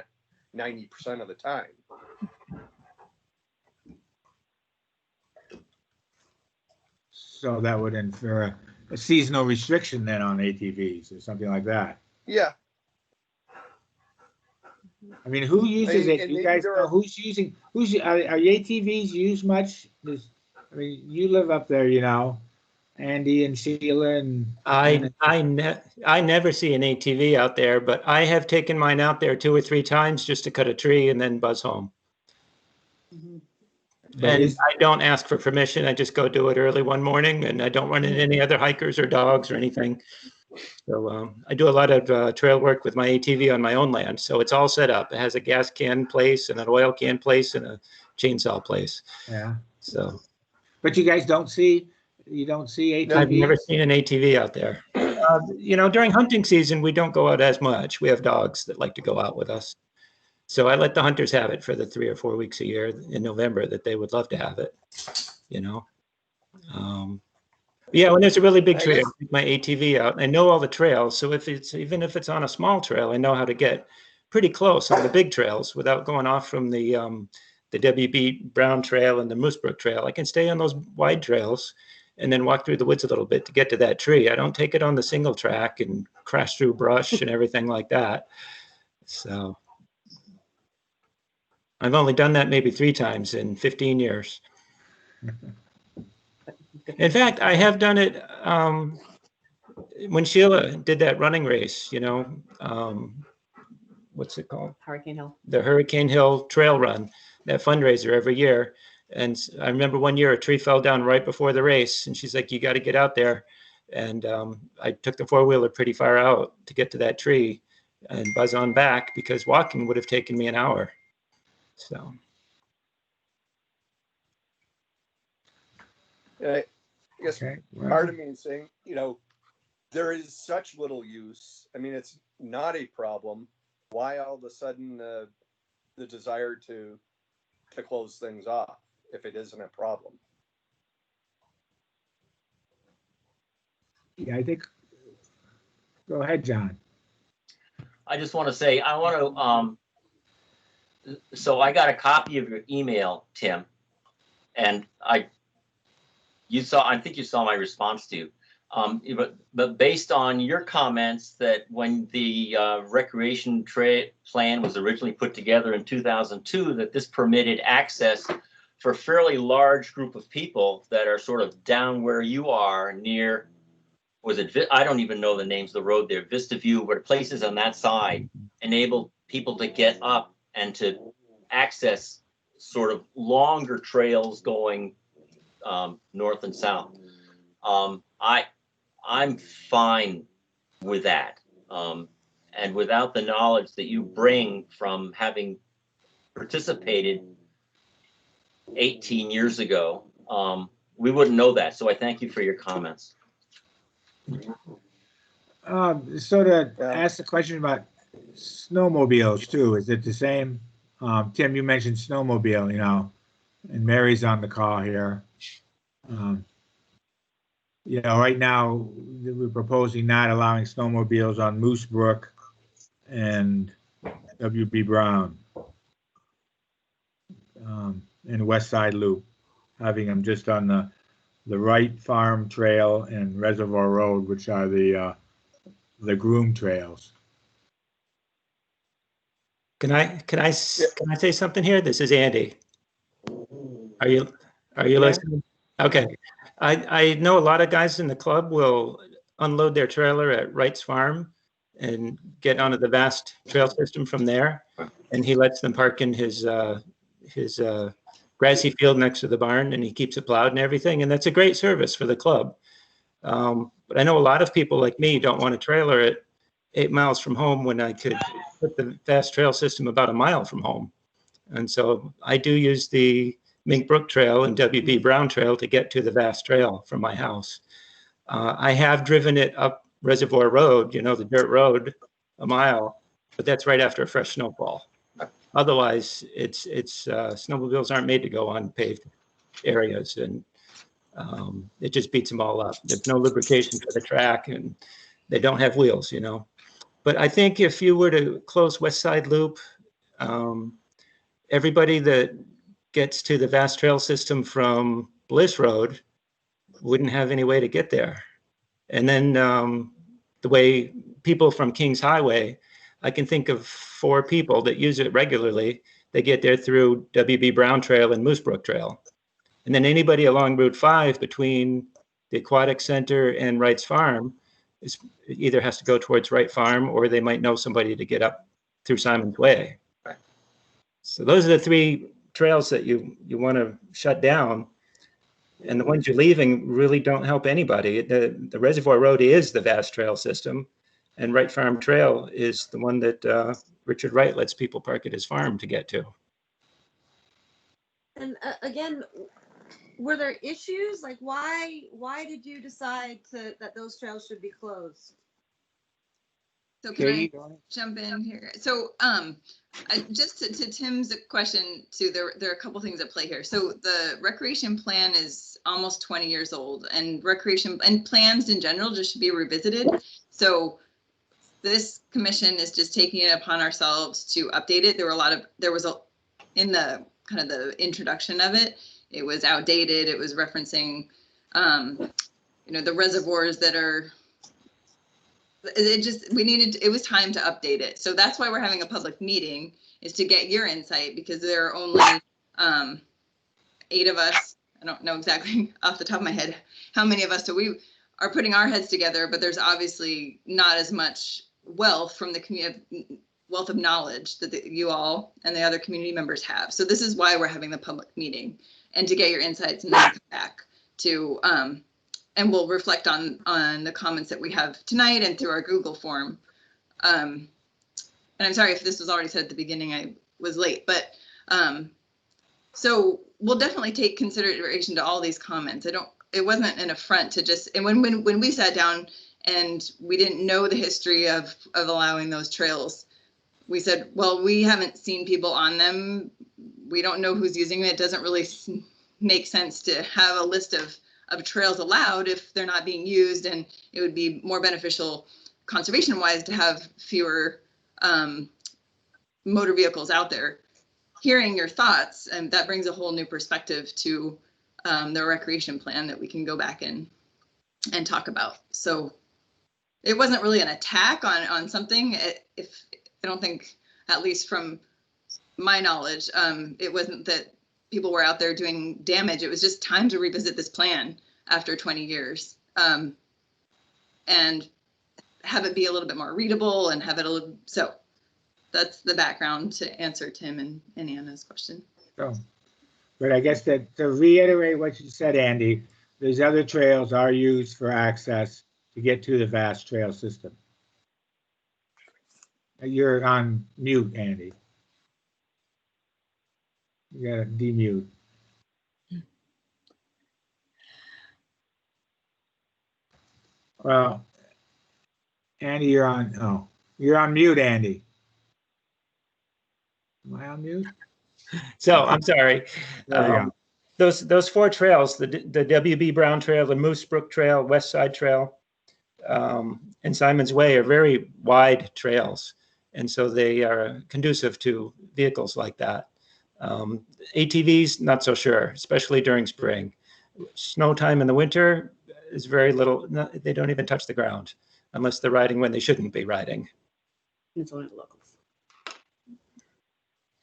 [SPEAKER 10] 90% of the time.
[SPEAKER 1] So that would infer a seasonal restriction then on ATVs or something like that.
[SPEAKER 10] Yeah.
[SPEAKER 1] I mean, who uses it? You guys know who's using? Are ATVs used much? I mean, you live up there, Andy and Sheila and.
[SPEAKER 7] I never see an ATV out there, but I have taken mine out there 2 or 3 times just to cut a tree and then buzz home.
[SPEAKER 11] Mm-hmm.
[SPEAKER 7] And I don't ask for permission. I just go do it early one morning, and I don't run into any other hikers or dogs or anything. So I do a lot of trail work with my ATV on my own land. So it's all set up. It has a gas can place and an oil can place and a chainsaw place.
[SPEAKER 1] Yeah.
[SPEAKER 7] So.
[SPEAKER 1] But you guys don't see ATVs?
[SPEAKER 7] I've never seen an ATV out there. During hunting season, we don't go out as much. We have dogs that like to go out with us. So I let the hunters have it for the 3 or 4 weeks a year in November that they would love to have it, when there's a really big trail, I take my ATV out. I know all the trails. So even if it's on a small trail, I know how to get pretty close on the big trails without going off from the WB Brown Trail and the Moose Brook Trail. I can stay on those wide trails and then walk through the woods a little bit to get to that tree. I don't take it on the single track and crash through brush and everything like that. So I've only done that maybe 3 times in 15 years. In fact, I have done it when Sheila did that running race, what's it called?
[SPEAKER 11] Hurricane Hill.
[SPEAKER 7] The Hurricane Hill Trail Run, that fundraiser every year. And I remember one year a tree fell down right before the race, and she's like, "You got to get out there." And I took the 4-wheeler pretty far out to get to that tree and buzz on back, because walking would have taken me an hour. So.
[SPEAKER 10] I guess part of me is saying, there is such little use. I mean, it's not a problem. Why all of a sudden the desire to close things off if it isn't a problem?
[SPEAKER 1] Yeah, I think. Go ahead, John.
[SPEAKER 8] I just want to say, I want to, so I got a copy of your email, Tim, and I I think you saw my response to you. But based on your comments that when the recreation plan was originally put together in 2002, that this permitted access for a fairly large group of people that are sort of down where you are near, I don't even know the names of the road there, Vista View, where places on that side enable people to get up and to access sort of longer trails going north and south. I'm fine with that. And without the knowledge that you bring from having participated 18 years ago, we wouldn't know that. So I thank you for your comments.
[SPEAKER 1] So to ask the question about snowmobiles too, is it the same? Tim, you mentioned snowmobile, you know, and Mary's on the call here. You know, right now we're proposing not allowing snowmobiles on Moose Brook and WB Brown and West Side Loop, having them just on the Wright Farm Trail and Reservoir Road, which are the groom trails.
[SPEAKER 7] Can I say something here? This is Andy. Are you listening? Okay. I know a lot of guys in the club will unload their trailer at Wright's Farm and get onto the vast trail system from there. And he lets them park in his grassy field next to the barn, and he keeps it plowed and everything. And that's a great service for the club. But I know a lot of people like me don't want a trailer at 8 miles from home when I could put the fast trail system about a mile from home. And so I do use the Mink Brook Trail and WB Brown Trail to get to the vast trail from my house. I have driven it up Reservoir Road, you know, the dirt road, a mile, but that's right after a fresh snowfall. Otherwise, it's snowmobiles aren't made to go on paved areas, and it just beats them all up. There's no lubrication for the track, and they don't have wheels, you know. But I think if you were to close West Side Loop, everybody that gets to the vast trail system from Bliss Road wouldn't have any way to get there. And then the way people from Kings Highway, I can think of 4 people that use it regularly. They get there through WB Brown Trail and Moose Brook Trail. And then anybody along Route 5 between the Aquatic Center and Wright's Farm either has to go towards Wright Farm, or they might know somebody to get up through Simon's Way.
[SPEAKER 8] Right.
[SPEAKER 7] So those are the 3 trails that you want to shut down. And the ones you're leaving really don't help anybody. The Reservoir Road is the vast trail system, and Wright Farm Trail is the one that Richard Wright lets people park at his farm to get to.
[SPEAKER 5] And again, were there issues? Like why did you decide that those trails should be closed?
[SPEAKER 9] So can I jump in here? So just to Tim's question too, there are a couple things at play here. So the recreation plan is almost 20 years old, and recreation and plans in general just should be revisited. So this commission is just taking it upon ourselves to update it. In the kind of the introduction of it, it was outdated. It was referencing, the reservoirs that are, it was time to update it. So that's why we're having a public meeting, is to get your insight, because there are only 8 of us. I don't know exactly off the top of my head how many of us, so we are putting our heads together, but there's obviously not as much wealth from the community, wealth of knowledge that you all and the other community members have. So this is why we're having the public meeting, and to get your insights and then come back to, and we'll reflect on the comments that we have tonight and through our Google form. And I'm sorry if this was already said at the beginning, I was late, but so we'll definitely take consideration to all these comments. It wasn't an affront to just, and when we sat down and we didn't know the history of allowing those trails, we said, well, we haven't seen people on them. We don't know who's using it. It doesn't really make sense to have a list of trails allowed if they're not being used, and it would be more beneficial conservation wise to have fewer motor vehicles out there. Hearing your thoughts, and that brings a whole new perspective to the recreation plan that we can go back and talk about. So it wasn't really an attack on something. If I don't think, at least from my knowledge, it wasn't that people were out there doing damage. It was just time to revisit this plan after 20 years and have it be a little bit more readable and have it a little, so that's the background to answer Tim and Anna's question.
[SPEAKER 1] So, but I guess that to reiterate what you said, Andy, these other trails are used for access to get to the vast trail system. You're on mute, Andy. You gotta demute. Well, Andy, you're on mute, Andy. Am I on mute?
[SPEAKER 7] So I'm sorry.
[SPEAKER 1] There we go.
[SPEAKER 7] Those 4 trails, the WB Brown Trail, the Moose Brook Trail, West Side Trail, and Simon's Way are very wide trails. And so they are conducive to vehicles like that. ATVs, not so sure, especially during spring. Snow time in the winter is very little. They don't even touch the ground unless they're riding when they shouldn't be riding.
[SPEAKER 11] It's only the locals.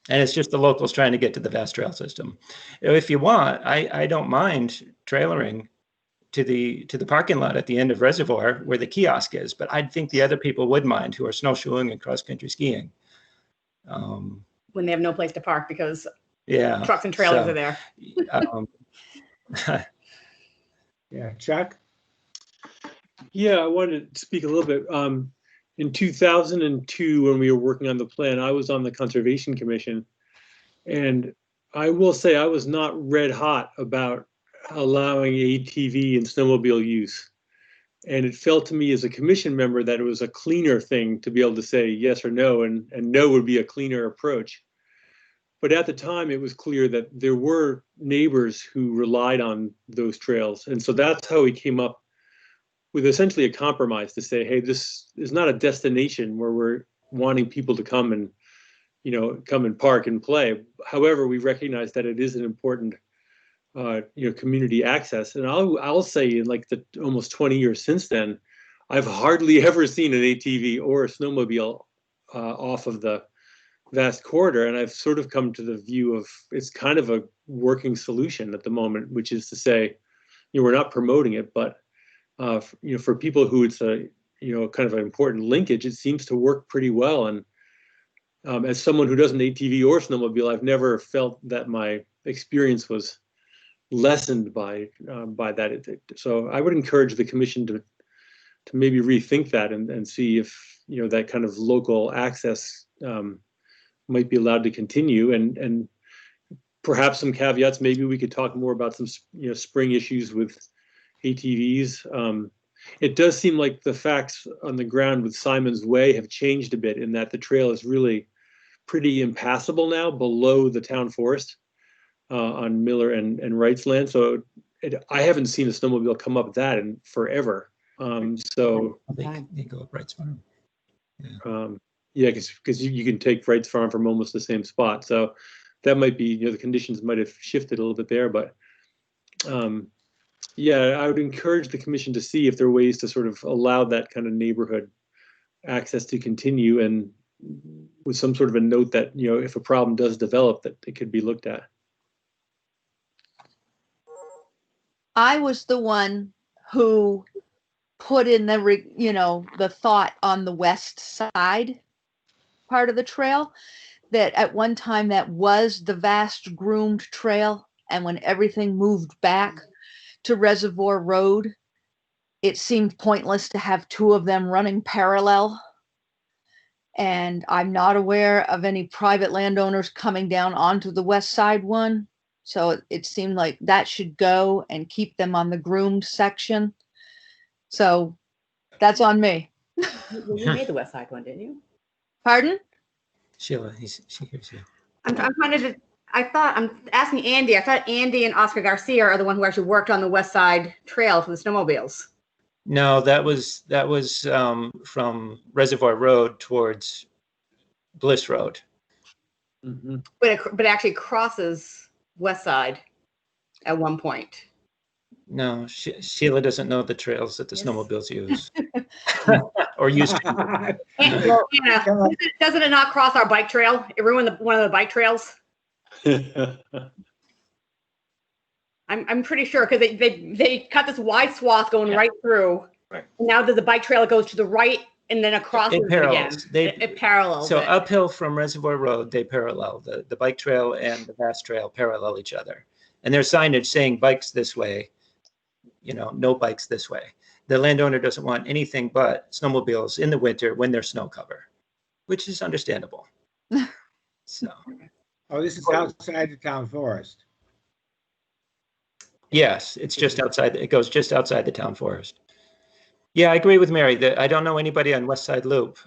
[SPEAKER 7] And it's just the locals trying to get to the vast trail system. If you want, I don't mind trailering to the parking lot at the end of Reservoir where the kiosk is, but I think the other people would mind who are snowshoeing and cross-country skiing.
[SPEAKER 11] When they have no place to park because
[SPEAKER 7] Yeah.
[SPEAKER 11] trucks and trailers are there.
[SPEAKER 1] Yeah, Chuck?
[SPEAKER 6] Yeah, I wanted to speak a little bit. In 2002, when we were working on the plan, I was on the Conservation Commission. And I will say I was not red hot about allowing ATV and snowmobile use. And it felt to me as a commission member that it was a cleaner thing to be able to say yes or no, and no would be a cleaner approach. But at the time, it was clear that there were neighbors who relied on those trails. And so that's how we came up with essentially a compromise to say, hey, this is not a destination where we're wanting people to come and, come and park and play. However, we recognize that it is an important, community access. And I'll say in like the almost 20 years since then, I've hardly ever seen an ATV or a snowmobile off of the vast corridor. And I've sort of come to the view of it's kind of a working solution at the moment, which is to say, we're not promoting it, but for people who it's a, kind of an important linkage, it seems to work pretty well. And as someone who does an ATV or snowmobile, I've never felt that my experience was lessened by that. So I would encourage the commission to maybe rethink that and see if, that kind of local access might be allowed to continue. And perhaps some caveats, maybe we could talk more about some, spring issues with ATVs. It does seem like the facts on the ground with Simon's Way have changed a bit in that the trail is really pretty impassable now below the town forest on Miller and Wright's land. So I haven't seen a snowmobile come up that in forever. So
[SPEAKER 7] they go up Wright's Farm.
[SPEAKER 6] Yeah, because you can take Wright's Farm from almost the same spot. So that might be, the conditions might have shifted a little bit there, but yeah, I would encourage the commission to see if there are ways to sort of allow that kind of neighborhood access to continue, and with some sort of a note that, if a problem does develop, that it could be looked at.
[SPEAKER 12] I was the one who put in the thought on the west side part of the trail, that at one time that was the vast groomed trail. And when everything moved back to Reservoir Road, it seemed pointless to have 2 of them running parallel. And I'm not aware of any private landowners coming down onto the west side one. So it seemed like that should go and keep them on the groomed section. So that's on me.
[SPEAKER 11] Well, you made the west side one, didn't you?
[SPEAKER 12] Pardon?
[SPEAKER 7] Sheila, she hears you.
[SPEAKER 11] I'm asking Andy. I thought Andy and Oscar Garcia are the one who actually worked on the west side trail for the snowmobiles.
[SPEAKER 7] No, that was from Reservoir Road towards Bliss Road.
[SPEAKER 6] Mm-hmm.
[SPEAKER 11] But it actually crosses west side. at one point.
[SPEAKER 7] No, Sheila doesn't know the trails that the
[SPEAKER 5] Yes.
[SPEAKER 7] snowmobiles use. Or used to.
[SPEAKER 11] And,
[SPEAKER 1] Well,
[SPEAKER 11] Anna,
[SPEAKER 1] come on.
[SPEAKER 11] doesn't it not cross our bike trail? It ruined one of the bike trails. I'm pretty sure because they cut this wide swath going
[SPEAKER 8] Yeah.
[SPEAKER 11] right through.
[SPEAKER 8] Right.
[SPEAKER 11] Now there's a bike trail that goes to the right and then across
[SPEAKER 7] It
[SPEAKER 11] it again.
[SPEAKER 7] parallels.
[SPEAKER 11] It parallels
[SPEAKER 7] So
[SPEAKER 11] it.
[SPEAKER 7] uphill from Reservoir Road, they parallel. The bike trail and the vast trail parallel each other. And there's signage saying bikes this way, no bikes this way. The landowner doesn't want anything but snowmobiles in the winter when there's snow cover, which is understandable. So,
[SPEAKER 1] Oh, this is outside the town forest.
[SPEAKER 7] yes, it's just outside, it goes just outside the town forest. Yeah, I agree with Mary that I don't know anybody on West Side Loop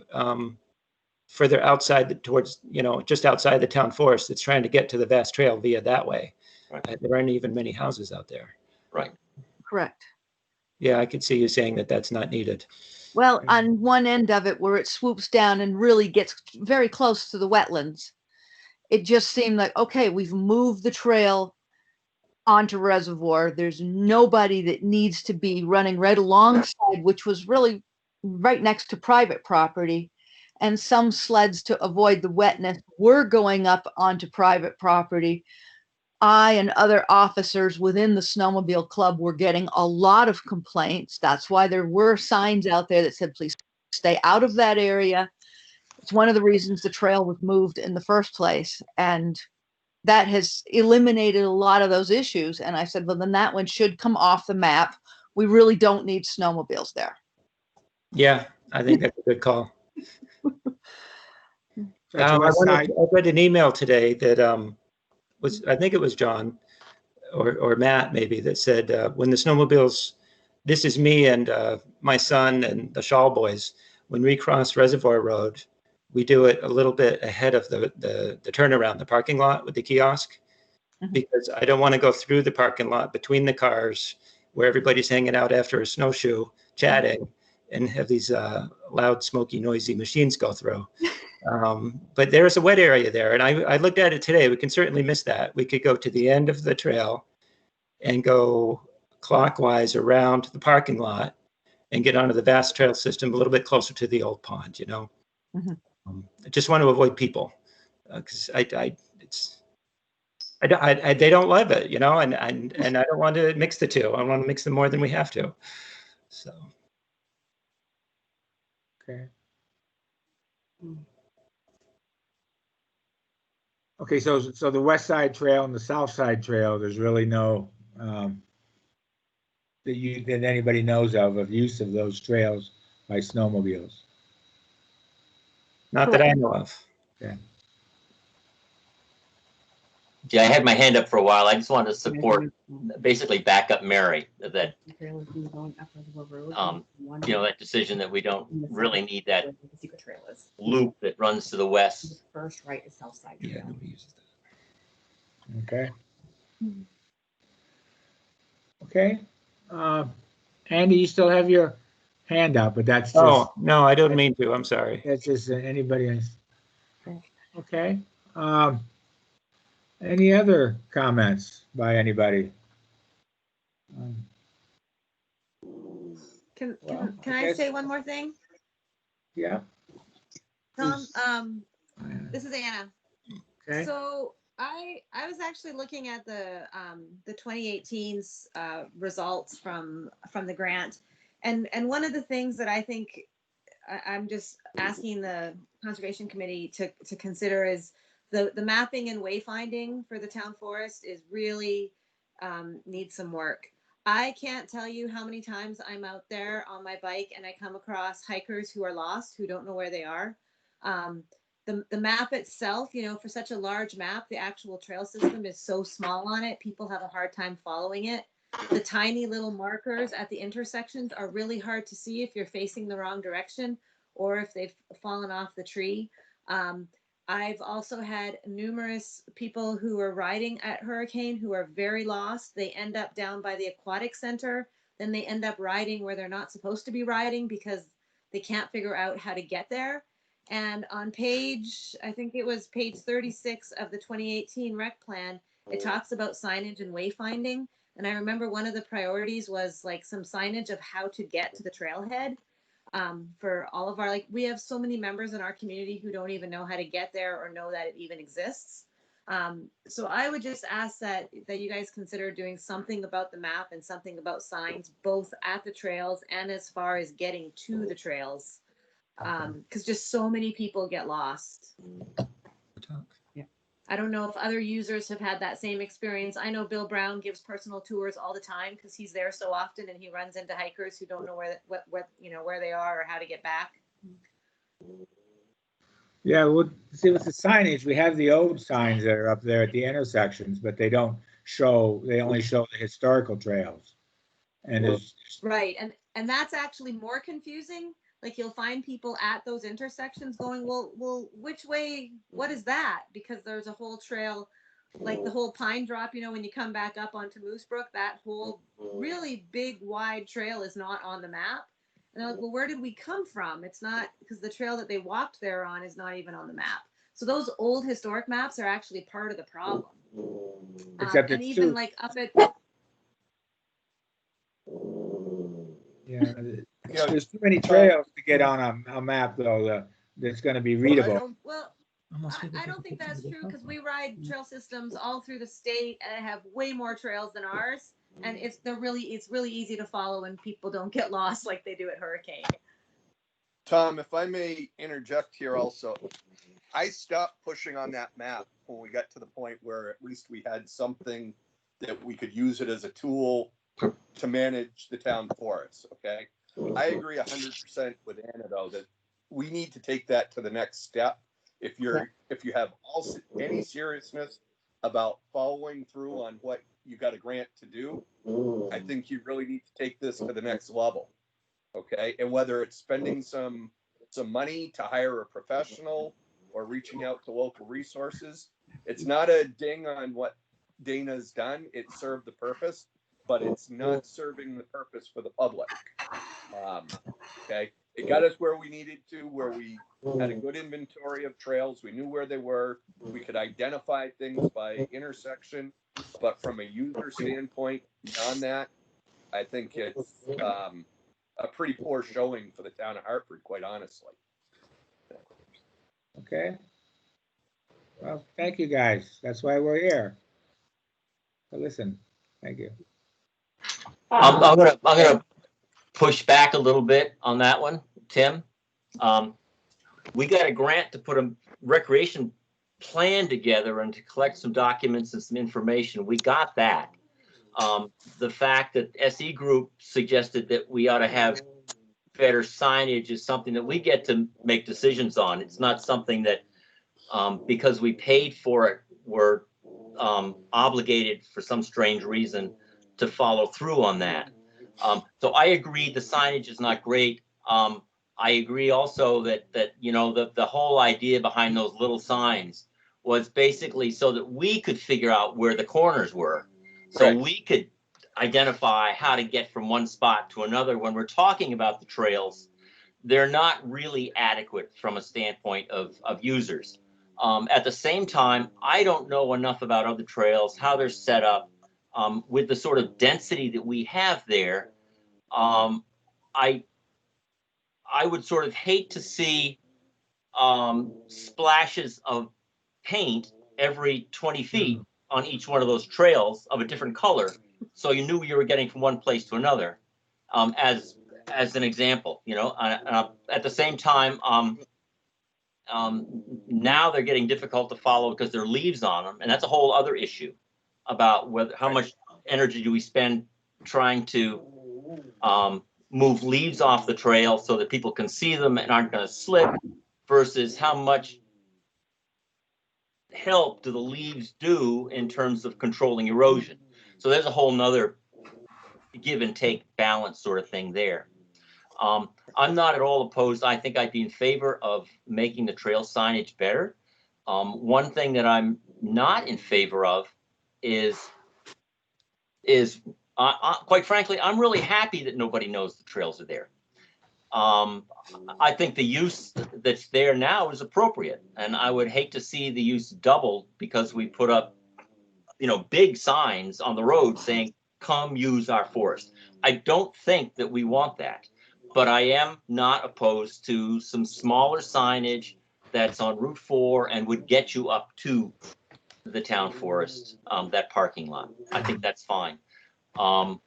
[SPEAKER 7] further outside towards, just outside the town forest that's trying to get to the vast trail via that way.
[SPEAKER 8] Right.
[SPEAKER 7] There aren't even many houses out there.
[SPEAKER 8] Right.
[SPEAKER 12] Correct.
[SPEAKER 7] Yeah, I could see you saying that that's not needed.
[SPEAKER 12] Well, on one end of it where it swoops down and really gets very close to the wetlands, it just seemed like, okay, we've moved the trail onto Reservoir. There's nobody that needs to be running right alongside, which was really right next to private property. And some sleds, to avoid the wetness, were going up onto private property. I and other officers within the snowmobile club were getting a lot of complaints. That's why there were signs out there that said, please stay out of that area. It's one of the reasons the trail was moved in the first place. And that has eliminated a lot of those issues. And I said, well, then that one should come off the map. We really don't need snowmobiles there.
[SPEAKER 7] Yeah, I think that's a good call.
[SPEAKER 1] So that's west side.
[SPEAKER 7] I read an email today that I think it was John or Matt maybe, that said, when the snowmobiles, this is me and my son and the Shaw boys, when we cross Reservoir Road, we do it a little bit ahead of the turnaround, the parking lot with the kiosk, because I don't want to go through the parking lot between the cars where everybody's hanging out after a snowshoe, chatting, and have these loud, smoky, noisy machines go through. But there's a wet area there, and I looked at it today. We can certainly miss that. We could go to the end of the trail and go clockwise around the parking lot and get onto the vast trail system a little bit closer to the old pond, I just want to avoid people because they don't love it, and I don't want to mix the two. I want to mix them more than we have to. So.
[SPEAKER 1] Okay. Okay, so the west side trail and the south side trail, there's really no that anybody knows of use of those trails by snowmobiles.
[SPEAKER 7] Not that I know of.
[SPEAKER 1] Okay.
[SPEAKER 8] Yeah, I had my hand up for a while. I just wanted to support, basically back up Mary, that, that decision that we don't really need that loop that runs to the west.
[SPEAKER 11] First right is south side.
[SPEAKER 7] Yeah, nobody uses that.
[SPEAKER 1] Okay. Okay. Andy, you still have your hand up, but that's just,
[SPEAKER 7] Oh, no, I don't mean to. I'm sorry.
[SPEAKER 1] that's just anybody else. Okay. Any other comments by anybody?
[SPEAKER 5] Can
[SPEAKER 1] Well,
[SPEAKER 5] can
[SPEAKER 1] I
[SPEAKER 5] I
[SPEAKER 1] guess-
[SPEAKER 5] say one more thing?
[SPEAKER 1] Yeah.
[SPEAKER 5] Tom, this is Anna.
[SPEAKER 1] Okay.
[SPEAKER 5] So I was actually looking at the 2018's results from the grant, and one of the things that I think I'm just asking the conservation committee to consider is the mapping and wayfinding for the town forest is really needs some work. I can't tell you how many times I'm out there on my bike and I come across hikers who are lost, who don't know where they are. The map itself, for such a large map, the actual trail system is so small on it, people have a hard time following it. The tiny little markers at the intersections are really hard to see if you're facing the wrong direction or if they've fallen off the tree. I've also had numerous people who are riding at Hurricane who are very lost. They end up down by the aquatic center. Then they end up riding where they're not supposed to be riding because they can't figure out how to get there. And on I think it was page 36 of the 2018 rec plan, it talks about signage and wayfinding. And I remember one of the priorities was like some signage of how to get to the trailhead. For all of our, like, we have so many members in our community who don't even know how to get there or know that it even exists. So I would just ask that you guys consider doing something about the map and something about signs, both at the trails and as far as getting to the trails. Because just so many people get lost. I don't know if other users have had that same experience. I know Bill Brown gives personal tours all the time because he's there so often, and he runs into hikers who don't know where they are or how to get back.
[SPEAKER 1] Yeah, well, see with the signage, we have the old signs that are up there at the intersections, but they only show the historical trails. And there's,
[SPEAKER 5] Right, and that's actually more confusing. Like, you'll find people at those intersections going, well, which way, what is that? Because there's a whole trail, like the whole Pine Drop, when you come back up onto Moose Brook, that whole really big, wide trail is not on the map. And they're like, well, where did we come from? It's not, because the trail that they walked there on is not even on the map. So those old historic maps are actually part of the problem.
[SPEAKER 1] Except
[SPEAKER 5] and
[SPEAKER 1] it's
[SPEAKER 5] even
[SPEAKER 1] too-
[SPEAKER 5] like up at,
[SPEAKER 1] yeah, there's too many trails to get on a map though, that's gonna be readable.
[SPEAKER 5] well, I don't think that's true, because we ride trail systems all through the state and have way more trails than ours. And it's really easy to follow, and people don't get lost like they do at Hurricane.
[SPEAKER 10] Tom, if I may interject here also, I stopped pushing on that map when we got to the point where at least we had something that we could use it as a tool to manage the town forests, okay? I agree 100% with Anna, though, that we need to take that to the next step. If you have any seriousness about following through on what you got a grant to do, I think you really need to take this to the next level, okay? And whether it's spending some money to hire a professional or reaching out to local resources, it's not a ding on what Dana's done. It served the purpose, but it's not serving the purpose for the public. Okay, it got us where we needed to, where we had a good inventory of trails. We knew where they were. We could identify things by intersection, but from a user standpoint, beyond that, I think it's a pretty poor showing for the town of Hartford, quite honestly.
[SPEAKER 1] Okay. Well, thank you guys. That's why we're here. So listen, thank you.
[SPEAKER 8] I'm gonna push back a little bit on that one, Tim. We got a grant to put a recreation plan together and to collect some documents and some information. We got that. The fact that SE Group suggested that we ought to have better signage is something that we get to make decisions on. It's not something that, because we paid for it, we're obligated for some strange reason to follow through on that. So I agree the signage is not great. I agree also that the whole idea behind those little signs was basically so that we could figure out where the corners were. So
[SPEAKER 10] Right.
[SPEAKER 8] We could identify how to get from one spot to another. When we're talking about the trails, they're not really adequate from a standpoint of users. At the same time, I don't know enough about other trails, how they're set up, with the sort of density that we have there. I would sort of hate to see splashes of paint every 20 feet on each one of those trails of a different color, so you knew you were getting from one place to another. As an example, at the same time, now they're getting difficult to follow because there are leaves on them, and that's a whole other issue about how much energy do we spend trying to move leaves off the trail so that people can see them and aren't going to slip, versus how much help do the leaves do in terms of controlling erosion. So there's a whole nother give and take balance sort of thing there. I'm not at all opposed. I think I'd be in favor of making the trail signage better. One thing that I'm not in favor of is quite frankly, I'm really happy that nobody knows the trails are there. I think the use that's there now is appropriate, and I would hate to see the use doubled because we put up, big signs on the road saying, come use our forest. I don't think that we want that, but I am not opposed to some smaller signage that's on Route 4 and would get you up to the town forest, that parking lot. I think that's fine. And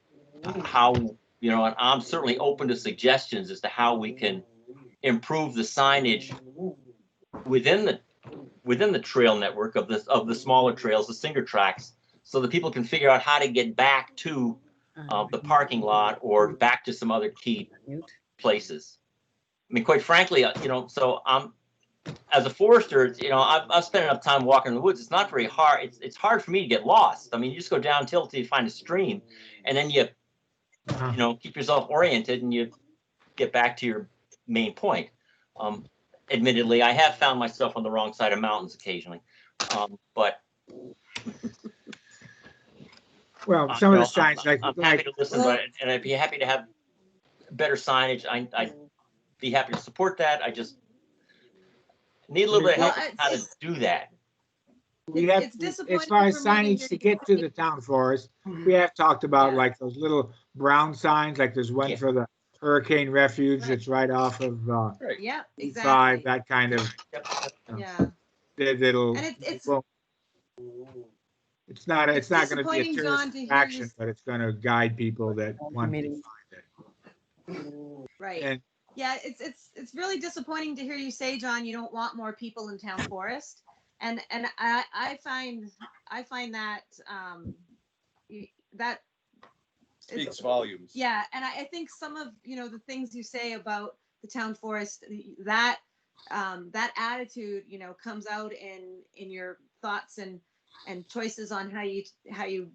[SPEAKER 8] I'm certainly open to suggestions as to how we can improve the signage within the trail network of the smaller trails, the Singer tracks, so that people can figure out how to get back to the parking lot or back to some other key places. I mean, quite frankly, so as a forester, I've spent enough time walking in the woods. It's not very hard. It's hard for me to get lost. I mean, you just go downhill till you find a stream, and then you keep yourself oriented and you get back to your main point. Admittedly, I have found myself on the wrong side of mountains occasionally, but.
[SPEAKER 1] Well, some of the signs
[SPEAKER 8] I'm happy to listen, and I'd be happy to have better signage. I'd be happy to support that. I just need a little bit of help on how to do that.
[SPEAKER 1] We have, as far as signage to get to the town forest, we have talked about like those little brown signs, like there's one for the hurricane refuge. It's right off of
[SPEAKER 5] Yeah,
[SPEAKER 1] five,
[SPEAKER 5] exactly.
[SPEAKER 1] that kind of.
[SPEAKER 5] Yeah.
[SPEAKER 1] It'll.
[SPEAKER 5] And
[SPEAKER 1] It's not going to be a
[SPEAKER 5] disappointing, John,
[SPEAKER 1] tourist
[SPEAKER 5] to hear
[SPEAKER 1] attraction,
[SPEAKER 5] you-
[SPEAKER 1] but it's going to guide people that want to find it.
[SPEAKER 5] Right.
[SPEAKER 1] And
[SPEAKER 5] Yeah, it's really disappointing to hear you say, John, you don't want more people in town forest. And I find that that
[SPEAKER 10] Speaks volumes.
[SPEAKER 5] Yeah, and I think some of the things you say about the town forest, that attitude comes out in your thoughts and choices on how you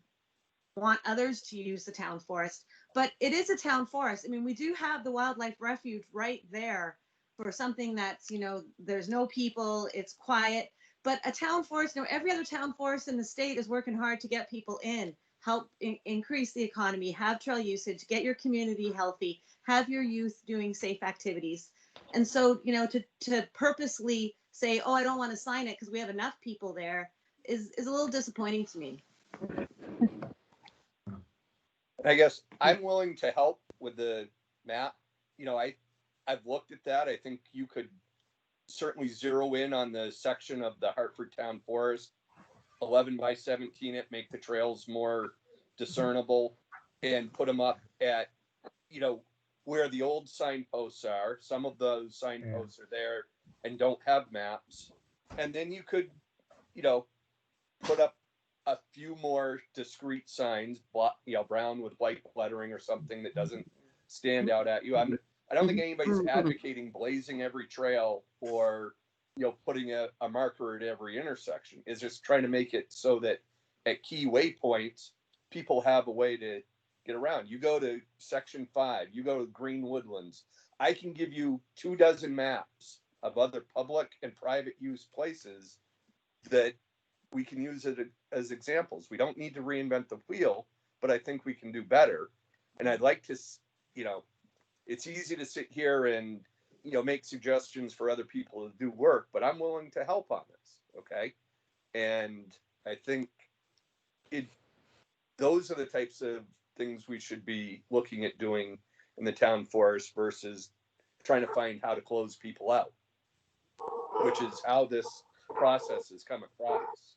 [SPEAKER 5] want others to use the town forest. But it is a town forest. I mean, we do have the wildlife refuge right there for something that's there's no people, it's quiet. But a town forest, every other town forest in the state is working hard to get people in, help increase the economy, have trail usage, get your community healthy, have your youth doing safe activities. And so, to purposely say, oh, I don't want to sign it because we have enough people there is a little disappointing to me.
[SPEAKER 10] I guess I'm willing to help with the map. I've looked at that. I think you could certainly zero in on the section of the Hartford Town Forest, 11 by 17 it, make the trails more discernible and put them up at, where the old signposts are. Some of those signposts are there and don't have maps. And then you could, put up a few more discrete signs, brown with white lettering or something that doesn't stand out at you. I don't think anybody's advocating blazing every trail or, putting a marker at every intersection. It's just trying to make it so that at key waypoints, people have a way to get around. You go to section 5, you go to Green Woodlands. I can give you 24 maps of other public and private use places that we can use it as examples. We don't need to reinvent the wheel, but I think we can do better. And I'd like to, it's easy to sit here and, make suggestions for other people to do work, but I'm willing to help on this. Okay. And I think those are the types of things we should be looking at doing in the town forest versus trying to find how to close people out, which is how this process has come across.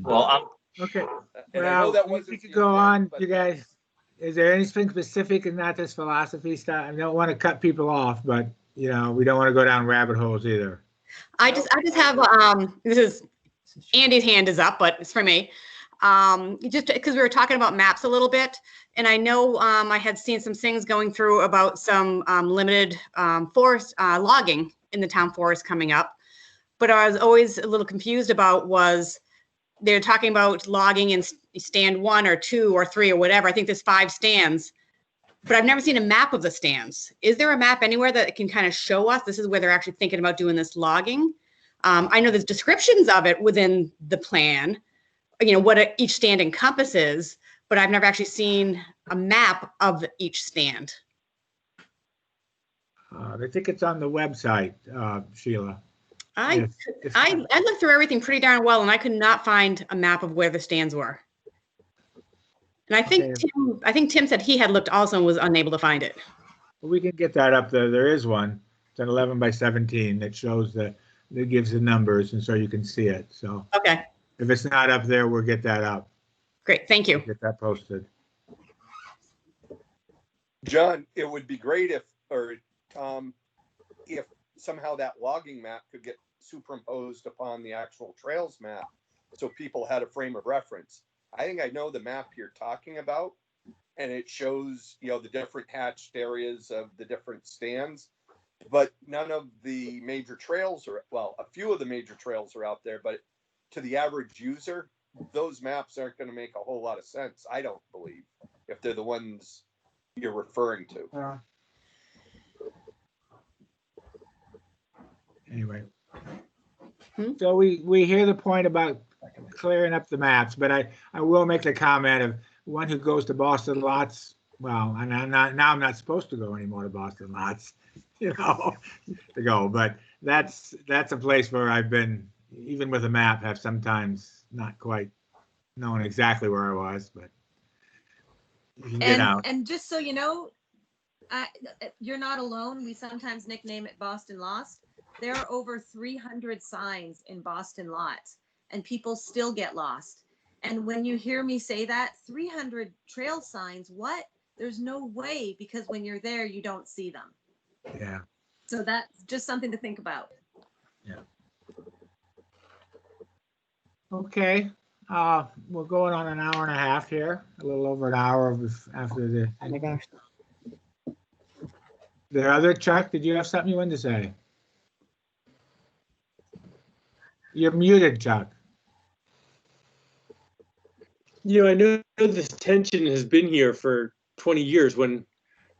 [SPEAKER 8] Well,
[SPEAKER 1] okay.
[SPEAKER 10] And I know that
[SPEAKER 1] we
[SPEAKER 10] wasn't
[SPEAKER 1] could
[SPEAKER 10] the
[SPEAKER 1] go
[SPEAKER 10] intent,
[SPEAKER 1] on,
[SPEAKER 10] but
[SPEAKER 1] you guys. Is there anything specific in that, this philosophy stuff? I don't want to cut people off, but we don't want to go down rabbit holes either.
[SPEAKER 11] I just have, this is, Andy's hand is up, but it's for me. Just because we were talking about maps a little bit, and I know I had seen some things going through about some limited forest logging in the town forest coming up. But I was always a little confused about was they're talking about logging in stand 1 or 2 or 3 or whatever. I think there's 5 stands, but I've never seen a map of the stands. Is there a map anywhere that can kind of show us this is where they're actually thinking about doing this logging? I know there's descriptions of it within the plan, what each stand encompasses, but I've never actually seen a map of each stand.
[SPEAKER 1] I think it's on the website, Sheila.
[SPEAKER 11] I
[SPEAKER 1] It's-
[SPEAKER 11] I looked through everything pretty darn well, and I could not find a map of where the stands were. And I think Tim said he had looked also and was unable to find it.
[SPEAKER 1] We can get that up there. There is one. It's an 11 by 17 that shows that gives the numbers, and so you can see it. So
[SPEAKER 11] Okay,
[SPEAKER 1] if it's not up there, we'll get that up.
[SPEAKER 11] great, thank you.
[SPEAKER 1] Get that posted.
[SPEAKER 10] John, it would be great if, or Tom, if somehow that logging map could get superimposed upon the actual trails map, so people had a frame of reference. I think I know the map you're talking about, and it shows, you know, the different hatched areas of the different stands, but none of the major trails are, well, a few of the major trails are out there, but to the average user, those maps aren't going to make a whole lot of sense, I don't believe, if they're the ones you're referring to.
[SPEAKER 1] Anyway.
[SPEAKER 11] Hmm?
[SPEAKER 1] So we hear the point about clearing up the maps, but I will make the comment of one who goes to Boston Lots. Well, and I'm not supposed to go anymore to Boston Lots, you know, to go. But that's a place where I've been, even with a map, have sometimes not quite known exactly where I was, but you can get out.
[SPEAKER 5] And just so you know, you're not alone. We sometimes nickname it Boston Lost. There are over 300 signs in Boston Lots, and people still get lost. And when you hear me say that, 300 trail signs, what? There's no way, because when you're there, you don't see them.
[SPEAKER 1] Yeah.
[SPEAKER 5] So that's just something to think about.
[SPEAKER 1] Yeah. Okay. We're going on an hour and a half here, a little over an hour after the.
[SPEAKER 3] Oh my gosh.
[SPEAKER 1] The other, Chuck, did you have something you wanted to say? You're muted, Chuck.
[SPEAKER 6] You know, I know this tension has been here for 20 years when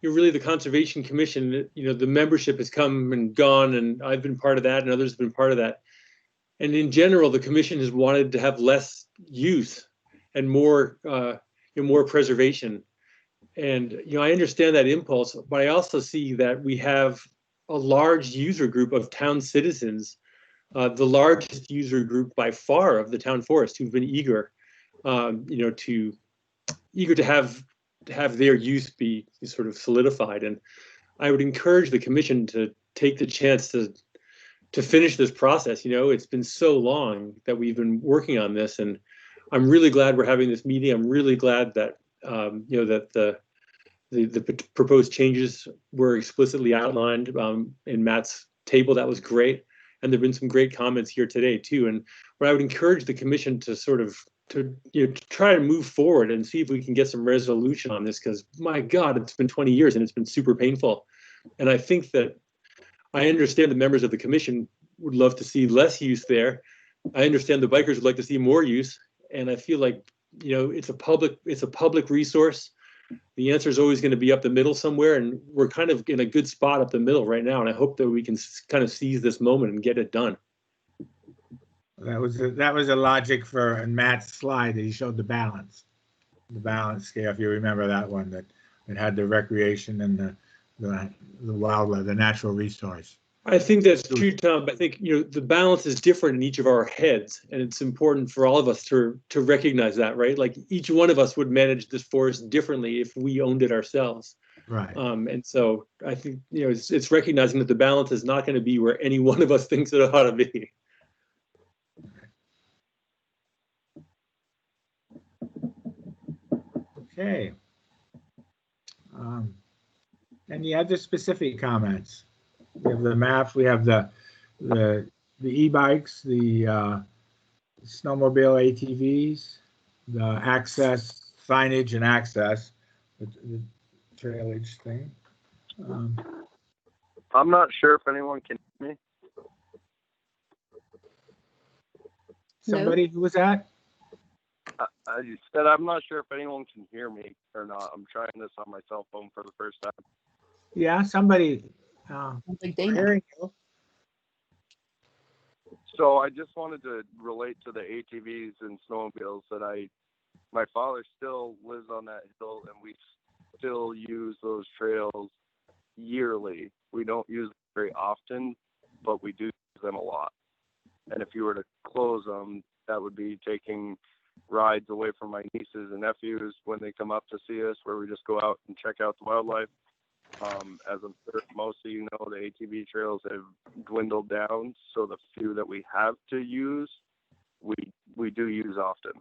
[SPEAKER 6] you're really the Conservation Commission, you know, the membership has come and gone, and I've been part of that and others have been part of that. And in general, the commission has wanted to have less use and more, more preservation. And, you know, I understand that impulse, but I also see that we have a large user group of town citizens, the largest user group by far of the town forest, who've been eager, to have their use be sort of solidified. And I would encourage the commission to take the chance to finish this process. You know, it's been so long that we've been working on this, and I'm really glad we're having this meeting. I'm really glad that that the proposed changes were explicitly outlined in Matt's table. That was great, and there've been some great comments here today too. And what I would encourage the commission to sort of to try to move forward and see if we can get some resolution on this, because my God, it's been 20 years and it's been super painful. And I think that I understand the members of the commission would love to see less use there. I understand the bikers would like to see more use. And I feel like, you know, it's a public resource. The answer is always going to be up the middle somewhere. And we're kind of in a good spot up the middle right now. And I hope that we can kind of seize this moment and get it done.
[SPEAKER 1] That was a logic for Matt's slide that he showed the balance scale. If you remember that one, that it had the recreation and the wildlife, the natural resource.
[SPEAKER 6] I think that's true, Tom. I think, you know, the balance is different in each of our heads, and it's important for all of us to recognize that, right? Like each one of us would manage this forest differently if we owned it ourselves.
[SPEAKER 1] Right.
[SPEAKER 6] And so I think, you know, it's recognizing that the balance is not going to be where any one of us thinks it ought to be.
[SPEAKER 1] Okay. Any other specific comments? We have the maps, we have the e-bikes, the snowmobile ATVs, the access signage and access, the trailage thing.
[SPEAKER 13] I'm not sure if anyone can hear me.
[SPEAKER 1] Somebody, who was that?
[SPEAKER 13] I said I'm not sure if anyone can hear me or not. I'm trying this on my cell phone for the first time.
[SPEAKER 1] Yeah, somebody.
[SPEAKER 12] Hearing
[SPEAKER 1] you.
[SPEAKER 13] So I just wanted to relate to the ATVs and snowmobiles that my father still lives on that hill, and we still use those trails yearly. We don't use them very often, but we do use them a lot. And if you were to close them, that would be taking rides away from my nieces and nephews when they come up to see us, where we just go out and check out the wildlife. As I'm sure most of you know, the ATV trails have dwindled down, so the few that we have to use, we do use often.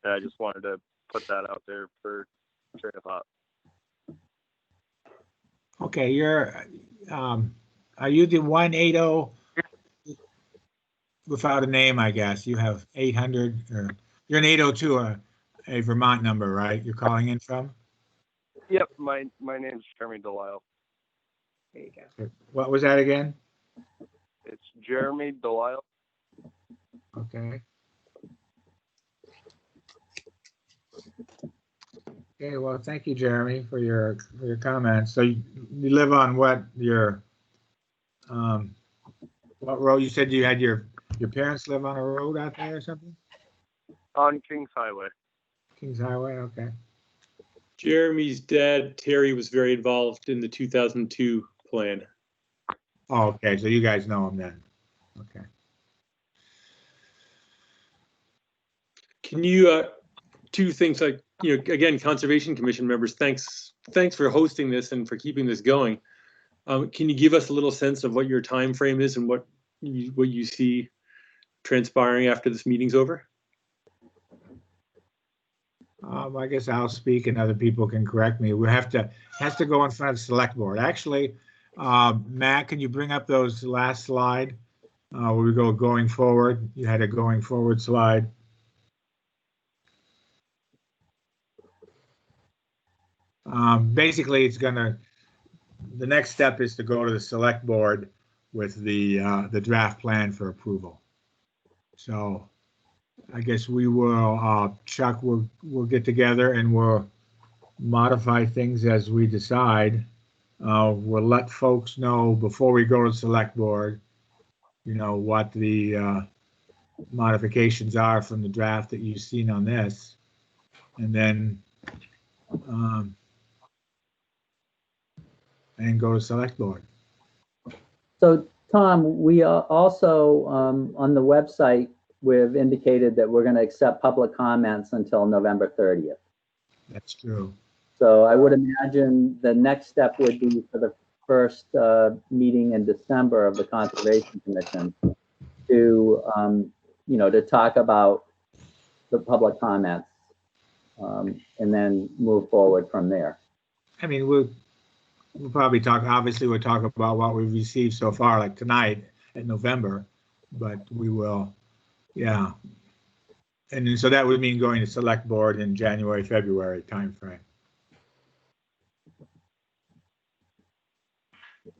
[SPEAKER 13] And I just wanted to put that out there for train of thought.
[SPEAKER 1] Okay, are you the 180 without a name, I guess? You have 800, or you're an 802, a Vermont number, right? You're calling in from?
[SPEAKER 13] Yep, my name's Jeremy Delisle.
[SPEAKER 5] There you go.
[SPEAKER 1] What was that again?
[SPEAKER 13] It's Jeremy Delisle.
[SPEAKER 1] Okay. Okay, well, thank you, Jeremy, for your comments. So you live on what, what road? You said you had your parents live on a road out there or something?
[SPEAKER 13] On Kings Highway.
[SPEAKER 1] Kings Highway, okay.
[SPEAKER 6] Jeremy's dad, Terry, was very involved in the 2002 plan.
[SPEAKER 1] Oh, okay, so you guys know him then. Okay.
[SPEAKER 6] Can you, two things, like, again, Conservation Commission members, thanks for hosting this and for keeping this going. Can you give us a little sense of what your time frame is and what you see transpiring after this meeting's over?
[SPEAKER 1] I guess I'll speak and other people can correct me. Has to go in front of the select board. Actually, Matt, can you bring up those last slide? Where we go going forward. You had a going forward slide. Basically, the next step is to go to the select board with the draft plan for approval. So I guess we will, Chuck, we'll get together and we'll modify things as we decide. We'll let folks know before we go to the select board, what the modifications are from the draft that you've seen on this. And then and go to select board.
[SPEAKER 2] So Tom, we are also on the website, we've indicated that we're going to accept public comments until November 30th.
[SPEAKER 1] That's true.
[SPEAKER 2] So I would imagine the next step would be for the first meeting in December of the Conservation Commission to, to talk about the public comments and then move forward from there.
[SPEAKER 1] I mean, we'll probably talk, obviously we'll talk about what we've received so far, like tonight in November, but we will, yeah. And then, so that would mean going to select board in January, February timeframe.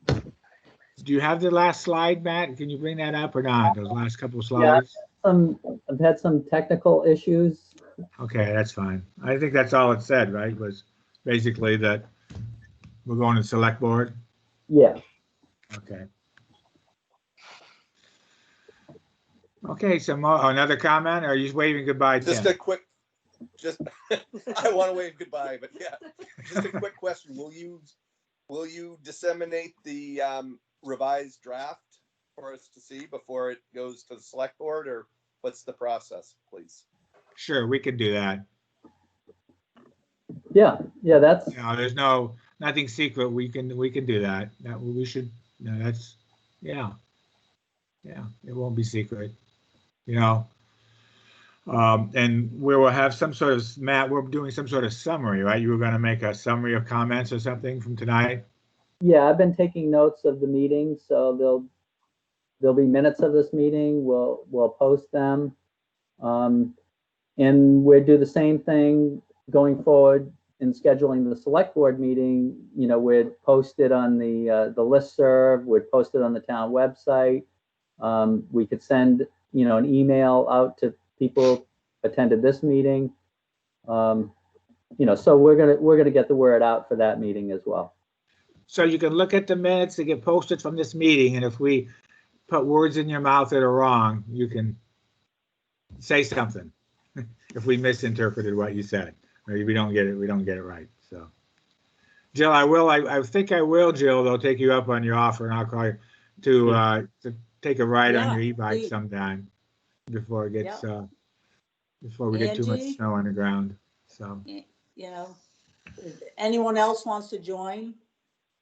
[SPEAKER 1] Do you have the last slide, Matt? Can you bring that up or not? Those last couple of slides?
[SPEAKER 2] Yeah, I've had some technical issues.
[SPEAKER 1] Okay, that's fine. I think that's all it said, right? Was basically that we're going to select board?
[SPEAKER 2] Yeah.
[SPEAKER 1] Okay. Okay, so another comment, or are you just waving goodbye, Tim?
[SPEAKER 14] Just a quick, I want to wave goodbye, but yeah, just a quick question. Will you disseminate the revised draft for us to see before it goes to the select board, or what's the process, please?
[SPEAKER 1] Sure, we could do that.
[SPEAKER 2] Yeah, that's.
[SPEAKER 1] There's nothing secret. We can do that. We should. That's yeah. It won't be secret. And we will have some sort of, Matt, we're doing some sort of summary, right? You were going to make a summary of comments or something from tonight?
[SPEAKER 2] Yeah, I've been taking notes of the meeting, so there'll be minutes of this meeting. We'll post them. And we'll do the same thing going forward in scheduling the select board meeting. We'd post it on the listserv, we'd post it on the town website. We could send, an email out to people attended this meeting. So we're gonna get the word out for that meeting as well.
[SPEAKER 1] So you can look at the minutes that get posted from this meeting, and if we put words in your mouth that are wrong, you can say something. If we misinterpreted what you said, or we don't get it right. So, Jill, I think I will, Jill, they'll take you up on your offer, and I'll call you to take a ride on
[SPEAKER 4] Yeah,
[SPEAKER 1] your e-bike
[SPEAKER 4] please.
[SPEAKER 1] sometime before it gets,
[SPEAKER 4] Yep.
[SPEAKER 1] before we get too much
[SPEAKER 4] Angie?
[SPEAKER 1] snow on the ground. So,
[SPEAKER 4] You know, if anyone else wants to join,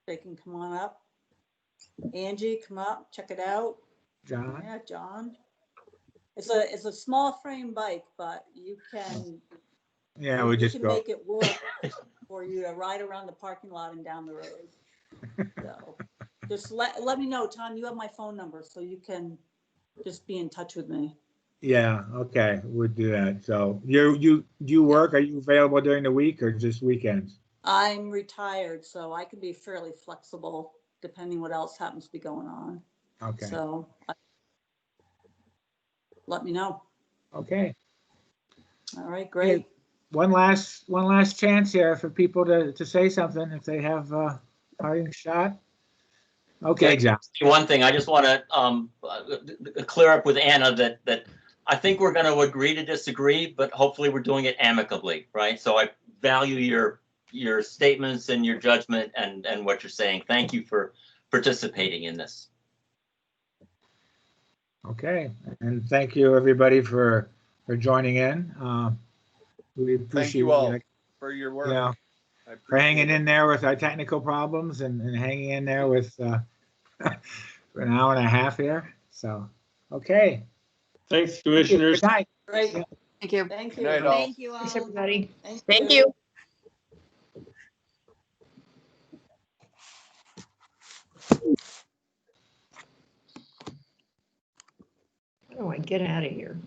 [SPEAKER 4] they can come on up. Angie, come up, check it out.
[SPEAKER 1] John,
[SPEAKER 4] Yeah, John. It's a small frame bike, but you can,
[SPEAKER 1] yeah, we
[SPEAKER 4] you
[SPEAKER 1] just
[SPEAKER 4] can
[SPEAKER 1] go.
[SPEAKER 4] make it work for you to ride around the parking lot and down the road. So just let me know, Tom, you have my phone number, so you can just be in touch with me.
[SPEAKER 1] Yeah, okay, we'll do that. So do you work? Are you available during the week or just weekends?
[SPEAKER 4] I'm retired, so I can be fairly flexible depending what else happens to be going on.
[SPEAKER 1] Okay,
[SPEAKER 4] So let me know.
[SPEAKER 1] okay.
[SPEAKER 4] All right, great.
[SPEAKER 1] One last chance here for people to say something if they have a parting shot. Okay, John.
[SPEAKER 8] One thing, I just want to clear up with Anna that I think we're going to agree to disagree, but hopefully we're doing it amicably, right? So I value your statements and your judgment and what you're saying. Thank you for participating in this.
[SPEAKER 1] Okay, and thank you everybody for joining in. We appreciate
[SPEAKER 14] Thank you all for your work.
[SPEAKER 1] you know,
[SPEAKER 14] I
[SPEAKER 1] for hanging
[SPEAKER 14] appreciate it.
[SPEAKER 1] in there with our technical problems and hanging in there with for an hour and a half here. So, okay.
[SPEAKER 6] Thanks,
[SPEAKER 1] Good
[SPEAKER 6] commissioners.
[SPEAKER 1] night.
[SPEAKER 4] Great.
[SPEAKER 12] Thank you.
[SPEAKER 4] Thank
[SPEAKER 14] Good night,
[SPEAKER 4] you.
[SPEAKER 14] all.
[SPEAKER 5] Thank you all.
[SPEAKER 3] Thanks, everybody.
[SPEAKER 11] Thank you.
[SPEAKER 3] How do I get out of here?